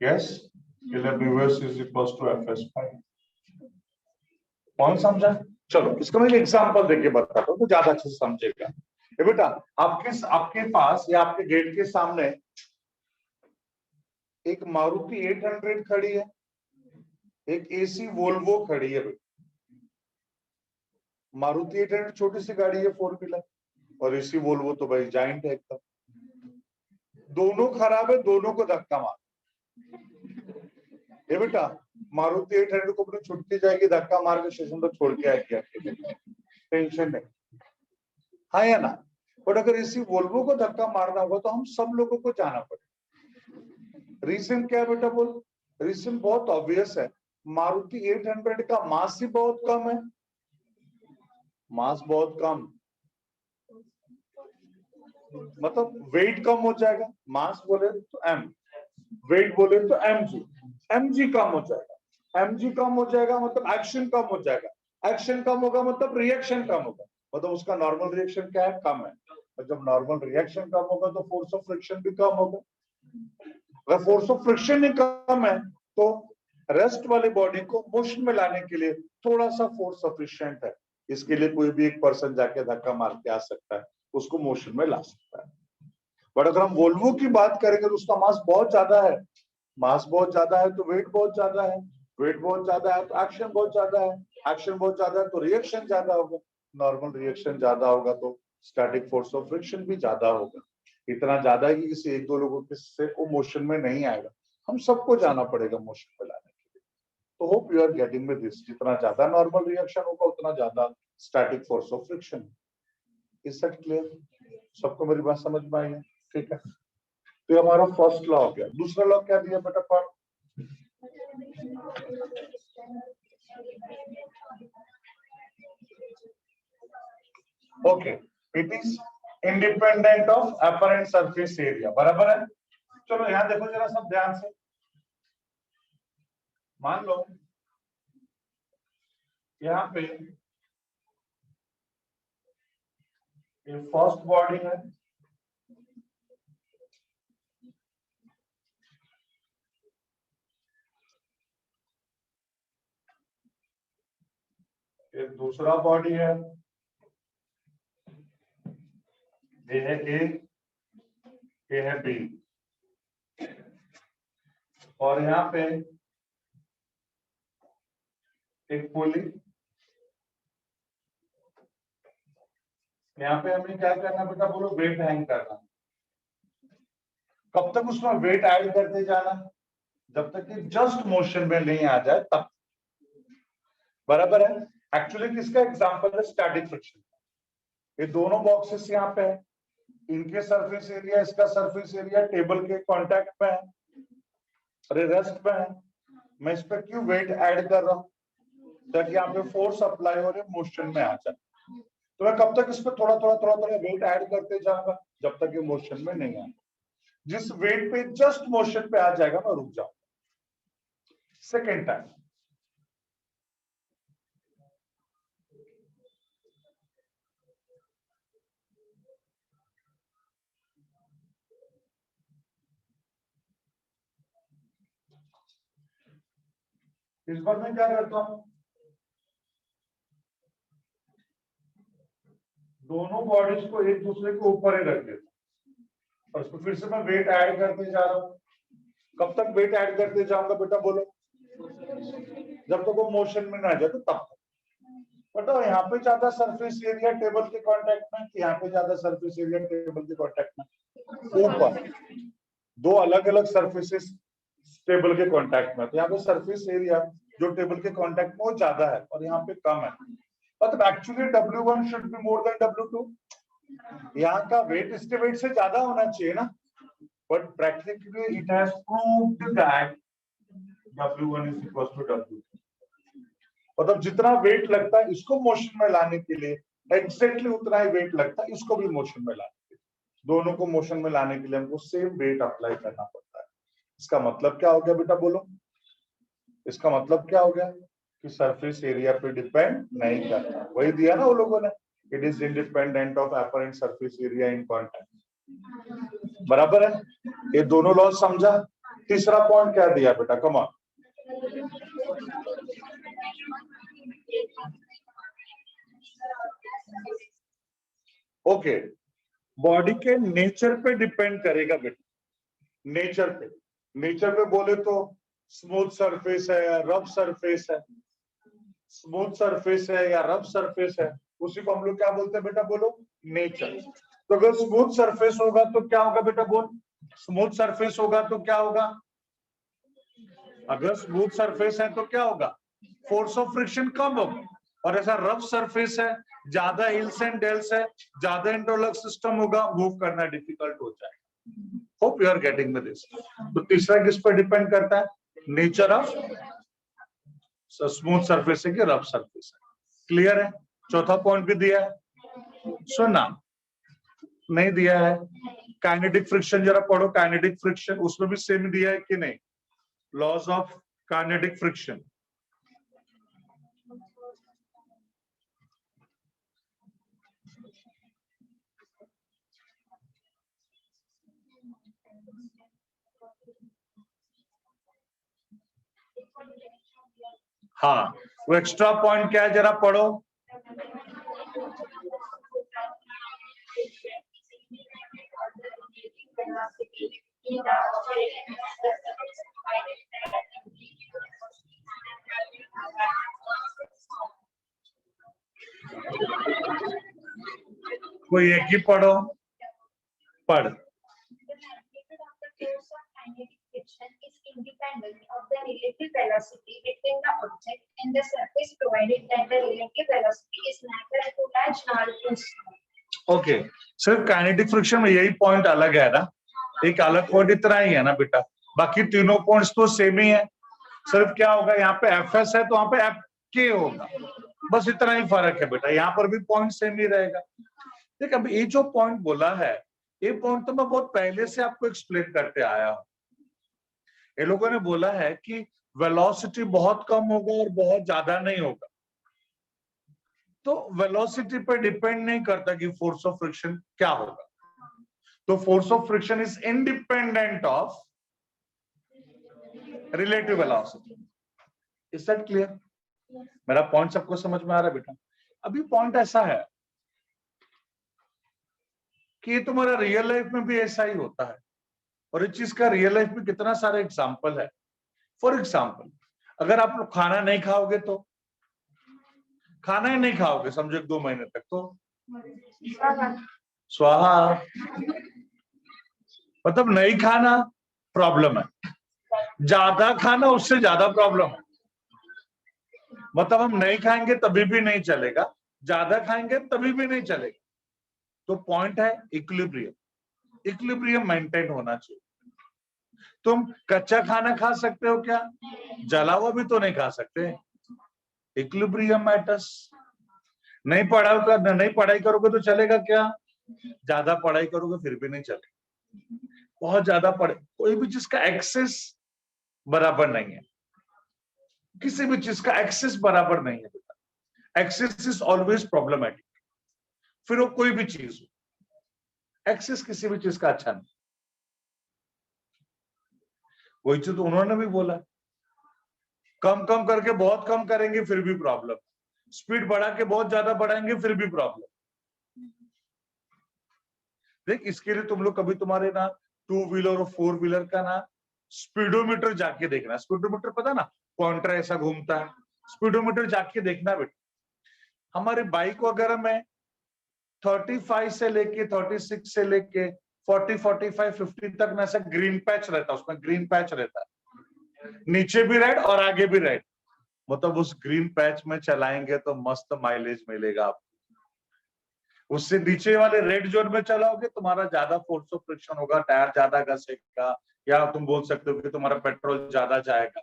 Yes, mu s is equals to fs pi. कौन समझा? चलो इसका मैं example देके बताता हूँ तो ज्यादा अच्छे से समझेगा। ये बेटा आपके पास या आपके गेट के सामने एक मारुति 800 खड़ी है, एक एसी वोल्वो खड़ी है। मारुति 800 छोटी सी गाड़ी है, 4 व्हीलर, और एसी वोल्वो तो भाई जाइंट है एकदम। दोनों खराब है, दोनों को धक्का मार। ये बेटा मारुति 800 को अपनी छुट्टी जाएगी, धक्का मार के स्टेशन पर छोड़ के आएगी, टेंशन नहीं, हाँ या ना? बट अगर इसी वोल्वो को धक्का मारना होगा तो हम सब लोगों को जाना पड़ेगा। रीजन क्या है बेटा बोल? रीजन बहुत ऑब्वियस है, मारुति 800 का मास ही बहुत कम है। मास बहुत कम मतलब वेट कम हो जाएगा। मास बोले तो एम, वेट बोले तो mg, mg कम हो जाएगा। mg कम हो जाएगा मतलब एक्शन कम हो जाएगा। एक्शन कम होगा मतलब रिएक्शन कम होगा, मतलब उसका नॉर्मल रिएक्शन क्या है? कम है। और जब नॉर्मल रिएक्शन कम होगा तो फोर्स ऑफ फ्रिक्शन भी कम होगा। अगर फोर्स ऑफ फ्रिक्शन ही कम है तो रेस्ट वाली बॉडी को मोशन में लाने के लिए थोड़ा सा फोर्स सफिशिएंट है। इसके लिए कोई भी एक पर्सन जाके धक्का मार के आ सकता है, उसको मोशन में ला सकता है। बट अगर हम वोल्वो की बात करेंगे तो उसका मास बहुत ज्यादा है। मास बहुत ज्यादा है तो वेट बहुत ज्यादा है, वेट बहुत ज्यादा है तो एक्शन बहुत ज्यादा है, एक्शन बहुत ज्यादा है तो रिएक्शन ज्यादा होगा। नॉर्मल रिएक्शन ज्यादा होगा तो स्टैटिक फोर्स ऑफ फ्रिक्शन भी ज्यादा होगा। इतना ज्यादा है कि किसी एक दो लोगों से वो मोशन में नहीं आएगा, हम सबको जाना पड़ेगा मोशन में लाने के लिए। तो hope you are getting with this. जितना ज्यादा नॉर्मल रिएक्शन होगा उतना ज्यादा static force of friction. Is that clear? सबको मेरी बात समझ में आई है? ठीक है, तो ये हमारा फर्स्ट लॉ हो गया। दूसरा लॉ क्या दिया बेटा? पर okay, it is independent of apparent surface area, बराबर है? चलो यहां देखो जरा सब ध्यान से, मान लो यहाँ पे ये फर्स्ट बॉडी है, एक दूसरा बॉडी है, ये है ए, ये है बी, और यहाँ पे एक पुली। यहाँ पे हमें क्या करना बेटा? बोलो, वेट हैंग करना। कब तक उसमें वेट ऐड करते जाना? जब तक कि जस्ट मोशन में नहीं आ जाए तब, बराबर है? एक्चुअली किसका एग्जांपल है? Static friction. ये दोनों बॉक्सेस यहाँ पे है, इनके सरफेस एरिया, इसका सरफेस एरिया टेबल के कांटेक्ट में है, अरे रेस्ट में है। मैं इस पर क्यों वेट ऐड कर रहा हूँ? ताकि यहाँ पे फोर्स अप्लाई हो रहे, मोशन में आ जाए। तो मैं कब तक इस पर थोड़ा थोड़ा थोड़ा थोड़ा वेट ऐड करते जाऊंगा? जब तक ये मोशन में नहीं आए। जिस वेट पे जस्ट मोशन पे आ जाएगा मैं रुक जाऊंगा। सेकेंड टाइम इस बार मैं क्या करता हूं? दोनों बॉडीज को एक दूसरे के ऊपर ही रख देता हूं, और इसको फिर से मैं वेट ऐड करते जा रहा हूं। कब तक वेट ऐड करते जाऊंगा बेटा? बोलो, जब तक वो मोशन में ना आ जाए तो तब तक। बताओ, यहाँ पे ज्यादा सरफेस एरिया टेबल के कांटेक्ट में कि यहाँ पे ज्यादा सरफेस एरिया टेबल के कांटेक्ट में? ऊपर। दो अलग अलग सरफेसेस टेबल के कांटेक्ट में, तो यहाँ पे सरफेस एरिया जो टेबल के कांटेक्ट में वो ज्यादा है और यहाँ पे कम है। मतलब actually W1 should be more than W2। यहाँ का वेट इसके वेट से ज्यादा होना चाहिए ना, but practically it has proved that W1 is equal to W2। मतलब जितना वेट लगता है इसको मोशन में लाने के लिए, एग्जैक्टली उतना ही वेट लगता है इसको भी मोशन में लाने के लिए। दोनों को मोशन में लाने के लिए हमको सेम वेट अप्लाई करना पड़ता है। इसका मतलब क्या हो गया बेटा? बोलो, इसका मतलब क्या हो गया? कि सरफेस एरिया पे डिपेंड नहीं करता। वही दिया ना वो लोगों ने, it is independent of apparent surface area in contact, बराबर है? ये दोनों लॉ समझा? तीसरा पॉइंट क्या दिया बेटा? Come on. ओके, बॉडी के नेचर पे डिपेंड करेगा बेटा। नेचर पे, नेचर पे बोले तो स्मूथ सरफेस है या रफ सरफेस है, स्मूथ सरफेस है या रफ सरफेस है, उसी को हम लोग क्या बोलते हैं बेटा? बोलो, नेचर। तो अगर स्मूथ सरफेस होगा तो क्या होगा बेटा? बोल, स्मूथ सरफेस होगा तो क्या होगा? अगर स्मूथ सरफेस है तो क्या होगा? फोर्स ऑफ फ्रिक्शन कम होगा। और ऐसा रफ सरफेस है, ज्यादा हिल्स एंड डेल्स है, ज्यादा इंटरलॉक सिस्टम होगा, मूव करना डिफिकल्ट हो जाएगा। Hope you are getting with this. तो तीसरा किस पर डिपेंड करता है? नेचर ऑफ स्मूथ सरफेस है कि रफ सरफेस है। क्लियर है? चौथा पॉइंट भी दिया है, सुनना नहीं दिया है? काइनेटिक फ्रिक्शन जरा पढ़ो, काइनेटिक फ्रिक्शन उसमें भी सेम दिया है कि नहीं? Laws of kinetic friction. हाँ, वो एक्स्ट्रा पॉइंट क्या है जरा पढ़ो। कोई एक ही पढ़ो, पढ़। Independent of the relative velocity between the object and the surface, provided that the relative velocity is neither too large nor too small. Okay, सिर्फ काइनेटिक फ्रिक्शन में यही पॉइंट अलग है ना, एक अलग पॉइंट इतना ही है ना बेटा, बाकी तीनों पॉइंट्स तो सेम ही है। सिर्फ क्या होगा, यहाँ पे एफएस है तो वहां पे एफ के होगा, बस इतना ही फर्क है बेटा, यहाँ पर भी पॉइंट सेम ही रहेगा। देख अब ये जो पॉइंट बोला है, ये पॉइंट तो मैं बहुत पहले से आपको एक्सप्लेन करते आया हूं। ये लोगों ने बोला है कि वेलोसिटी बहुत कम होगा और बहुत ज्यादा नहीं होगा, तो वेलोसिटी पे डिपेंड नहीं करता कि फोर्स ऑफ फ्रिक्शन क्या होगा, तो force of friction is independent of relative velocity. Is that clear? मेरा पॉइंट सबको समझ में आ रहा है बेटा? अभी पॉइंट ऐसा है कि ये तुम्हारा रियल लाइफ में भी ऐसा ही होता है, और इस चीज का रियल लाइफ में कितना सारा एग्जाम्पल है। फॉर एग्जाम्पल, अगर आप लोग खाना नहीं खाओगे तो, खाना ही नहीं खाओगे समझो 1-2 महीने तक, तो स्वाहा, मतलब नहीं खाना प्रॉब्लम है, ज्यादा खाना उससे ज्यादा प्रॉब्लम है। मतलब हम नहीं खाएंगे तभी भी नहीं चलेगा, ज्यादा खाएंगे तभी भी नहीं चलेगा। तो पॉइंट है इक्विलिब्रियम, इक्विलिब्रियम मेंटेन होना चाहिए। तुम कच्चा खाना खा सकते हो क्या? जला हुआ भी तो नहीं खा सकते। Equilibrium matters. नहीं पढ़ाई करोगे तो चलेगा क्या? ज्यादा पढ़ाई करोगे फिर भी नहीं चलेगा। बहुत ज्यादा पढ़े, कोई भी चीज का एक्सेस बराबर नहीं है, किसी भी चीज का एक्सेस बराबर नहीं है बेटा। एक्सेस इज ऑलवेज प्रॉब्लमेटिक, फिर वो कोई भी चीज हो, एक्सेस किसी भी चीज का अच्छा नहीं। वही चीज तो उन्होंने भी बोला, कम कम करके बहुत कम करेंगे फिर भी प्रॉब्लम, स्पीड बढ़ा के बहुत ज्यादा बढ़ाएंगे फिर भी प्रॉब्लम। देख इसके लिए तुम लोग कभी तुम्हारे ना 2 व्हीलर और 4 व्हीलर का ना स्पीडोमीटर जाके देखना। स्पीडोमीटर पता ना, पॉइंटर ऐसा घूमता है, स्पीडोमीटर जाके देखना बेटा। हमारी बाइक वगैरह में 35 से लेके 36 से लेके 40, 45, 50 तक ना ऐसा ग्रीन पैच रहता है, उसमें ग्रीन पैच रहता है, नीचे भी रेड और आगे भी रेड। मतलब उस ग्रीन पैच में चलाएंगे तो मस्त माइलेज मिलेगा आपको। उससे नीचे वाले रेड जोन में चलाओगे तुम्हारा ज्यादा फोर्स ऑफ फ्रिक्शन होगा, टायर ज्यादा घसेगा, या तुम बोल सकते हो कि तुम्हारा पेट्रोल ज्यादा जाएगा।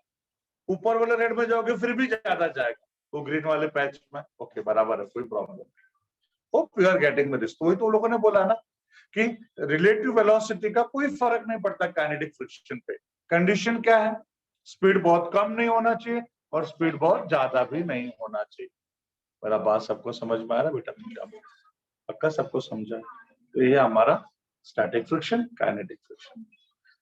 ऊपर वाले रेड में जाओगे फिर भी ज्यादा जाएगा, वो ग्रीन वाले पैच में ओके बराबर है, कोई प्रॉब्लम नहीं। Hope you are getting this. तो वही तो लोगों ने बोला ना कि रिलेटिव वेलोसिटी का कोई फर्क नहीं पड़ता काइनेटिक फ्रिक्शन पे। कंडीशन क्या है? स्पीड बहुत कम नहीं होना चाहिए और स्पीड बहुत ज्यादा भी नहीं होना चाहिए। मेरा बात सबको समझ में आ रहा है बेटा? पक्का सबको समझा? तो ये हमारा स्टैटिक फ्रिक्शन, काइनेटिक फ्रिक्शन।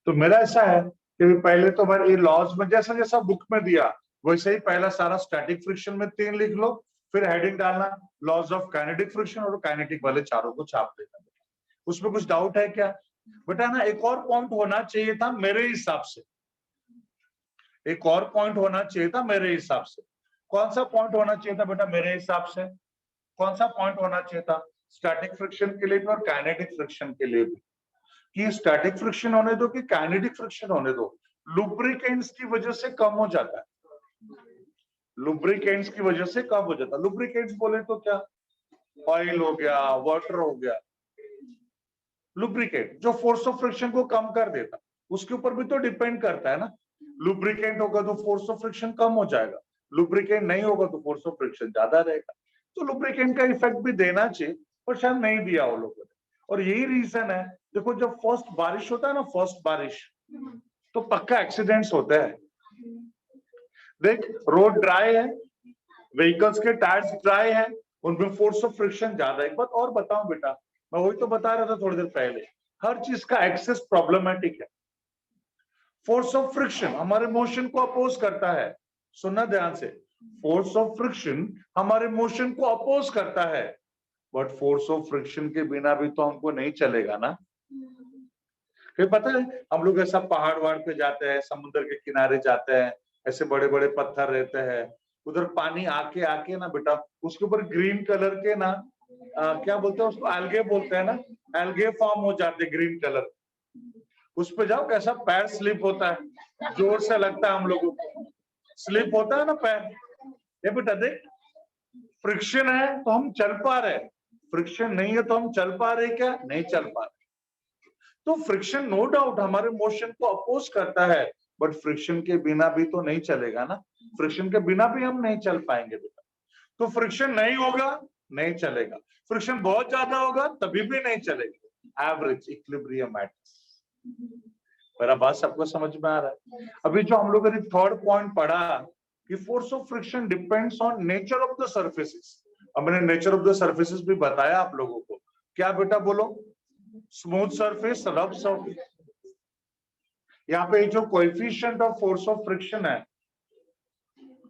तो मेरा ऐसा है कि पहले तो मैं ये लॉज में जैसा जैसा बुक में दिया वैसे ही पहला सारा स्टैटिक फ्रिक्शन में 3 लिख लो, फिर हेडिंग डालना लॉज ऑफ काइनेटिक फ्रिक्शन और काइनेटिक वाले चारों को छाप देना। उसमें कुछ डाउट है क्या बेटा? ना एक और पॉइंट होना चाहिए था मेरे हिसाब से, एक और पॉइंट होना चाहिए था मेरे हिसाब से। कौन सा पॉइंट होना चाहिए था बेटा मेरे हिसाब से? कौन सा पॉइंट होना चाहिए था स्टैटिक फ्रिक्शन के लिए भी और काइनेटिक फ्रिक्शन के लिए भी? कि स्टैटिक फ्रिक्शन होने दो कि काइनेटिक फ्रिक्शन होने दो, लुब्रिकेंट्स की वजह से कम हो जाता है। लुब्रिकेंट्स की वजह से कम हो जाता है। लुब्रिकेंट्स बोले तो क्या? ऑयल हो गया, वाटर हो गया। लुब्रिकेंट जो फोर्स ऑफ फ्रिक्शन को कम कर देता, उसके ऊपर भी तो डिपेंड करता है ना। लुब्रिकेंट होगा तो फोर्स ऑफ फ्रिक्शन कम हो जाएगा, लुब्रिकेंट नहीं होगा तो फोर्स ऑफ फ्रिक्शन ज्यादा रहेगा। तो लुब्रिकेंट का इफेक्ट भी देना चाहिए, पर शायद नहीं दिया वो लोगों ने। और यही रीजन है, देखो जब फर्स्ट बारिश होता है ना, फर्स्ट बारिश, तो पक्का एक्सीडेंट्स होते हैं। देख रोड ड्राई है, व्हीकल्स के टायर्स ड्राई है, उनमें फोर्स ऑफ फ्रिक्शन ज्यादा है। एक बात और बताऊं बेटा, मैं वही तो बता रहा था थोड़ी देर पहले, हर चीज का एक्सेस प्रॉब्लमेटिक है। फोर्स ऑफ फ्रिक्शन हमारे मोशन को अपोज करता है, सुनना ध्यान से, फोर्स ऑफ फ्रिक्शन हमारे मोशन को अपोज करता है, बट फोर्स ऑफ फ्रिक्शन के बिना भी तो हमको नहीं चलेगा ना। फिर पता है हम लोग ऐसा पहाड़ वहाड़ पे जाते हैं, समुद्र के किनारे जाते हैं, ऐसे बड़े बड़े पत्थर रहते हैं, उधर पानी आके आके ना बेटा उसके ऊपर ग्रीन कलर के ना क्या बोलते हैं उसको, एल्गे बोलते हैं ना, एल्गे फॉर्म हो जाते ग्रीन कलर। उस पे जाओ कैसा पैर स्लिप होता है, जोर से लगता है हम लोगों को, स्लिप होता है ना पैर। ये बेटा देख फ्रिक्शन है तो हम चल पा रहे हैं, फ्रिक्शन नहीं है तो हम चल पा रहे क्या? नहीं चल पा रहे। तो फ्रिक्शन नो डाउट हमारे मोशन को अपोज करता है, बट फ्रिक्शन के बिना भी तो नहीं चलेगा ना। फ्रिक्शन के बिना भी हम नहीं चल पाएंगे बेटा। तो फ्रिक्शन नहीं होगा, नहीं चलेगा। फ्रिक्शन बहुत ज्यादा होगा तभी भी नहीं चलेगा। Average equilibrium matters. मेरा बात सबको समझ में आ रहा है? अभी जो हम लोगों ने थर्ड पॉइंट पढ़ा कि force of friction depends on nature of the surfaces. अब मैंने नेचर ऑफ द सर्फेसेस भी बताया आप लोगों को। क्या बेटा बोलो? Smooth surface, rough surface. यहाँ पे जो coefficient of force of friction है,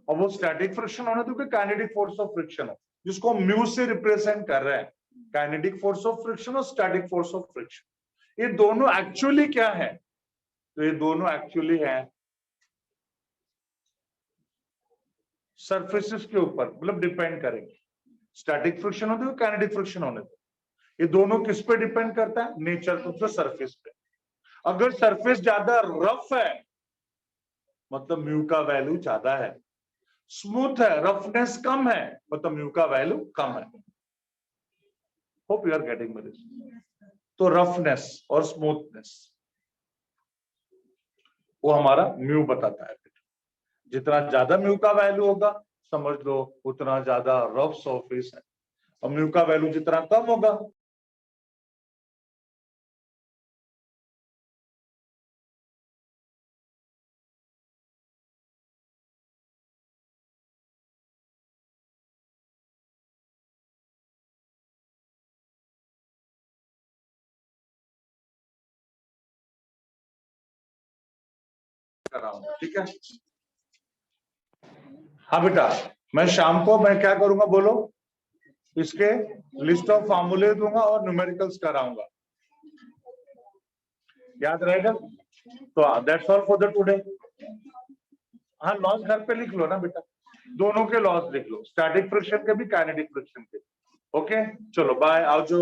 और वो स्टैटिक फ्रिक्शन होना तो काइनेटिक फोर्स ऑफ फ्रिक्शन हो, जिसको म्यू से रिप्रेजेंट कर रहे हैं। काइनेटिक फोर्स ऑफ फ्रिक्शन और स्टैटिक फोर्स ऑफ फ्रिक्शन, ये दोनों एक्चुअली क्या है? तो ये दोनों एक्चुअली है सरफेसेस के ऊपर, मतलब डिपेंड करेंगे। स्टैटिक फ्रिक्शन होते हुए काइनेटिक फ्रिक्शन होने दो। ये दोनों किस पे डिपेंड करता है? नेचर ऑफ द सरफेस पे। अगर सरफेस ज्यादा रफ है मतलब म्यू का वैल्यू ज्यादा है। स्मूथ है, रफनेस कम है, मतलब म्यू का वैल्यू कम है। Hope you are getting me this. तो रफनेस और स्मूथनेस वो हमारा म्यू बताता है। जितना ज्यादा म्यू का वैल्यू होगा समझ लो उतना ज्यादा रफ सरफेस है, और म्यू का वैल्यू जितना कम होगा कराऊंगा। ठीक है? हाँ बेटा, मैं शाम को मैं क्या करूंगा बोलो? इसके लिस्ट ऑफ फॉर्मूले दूंगा और न्यूमेरिकल्स कराऊंगा। याद रहेगा? तो that's all for the today. हाँ, लॉस घर पे लिख लो ना बेटा, दोनों के लॉस लिख लो, स्टैटिक फ्रिक्शन के भी काइनेटिक फ्रिक्शन के। ओके, चलो बाय, आओ जो।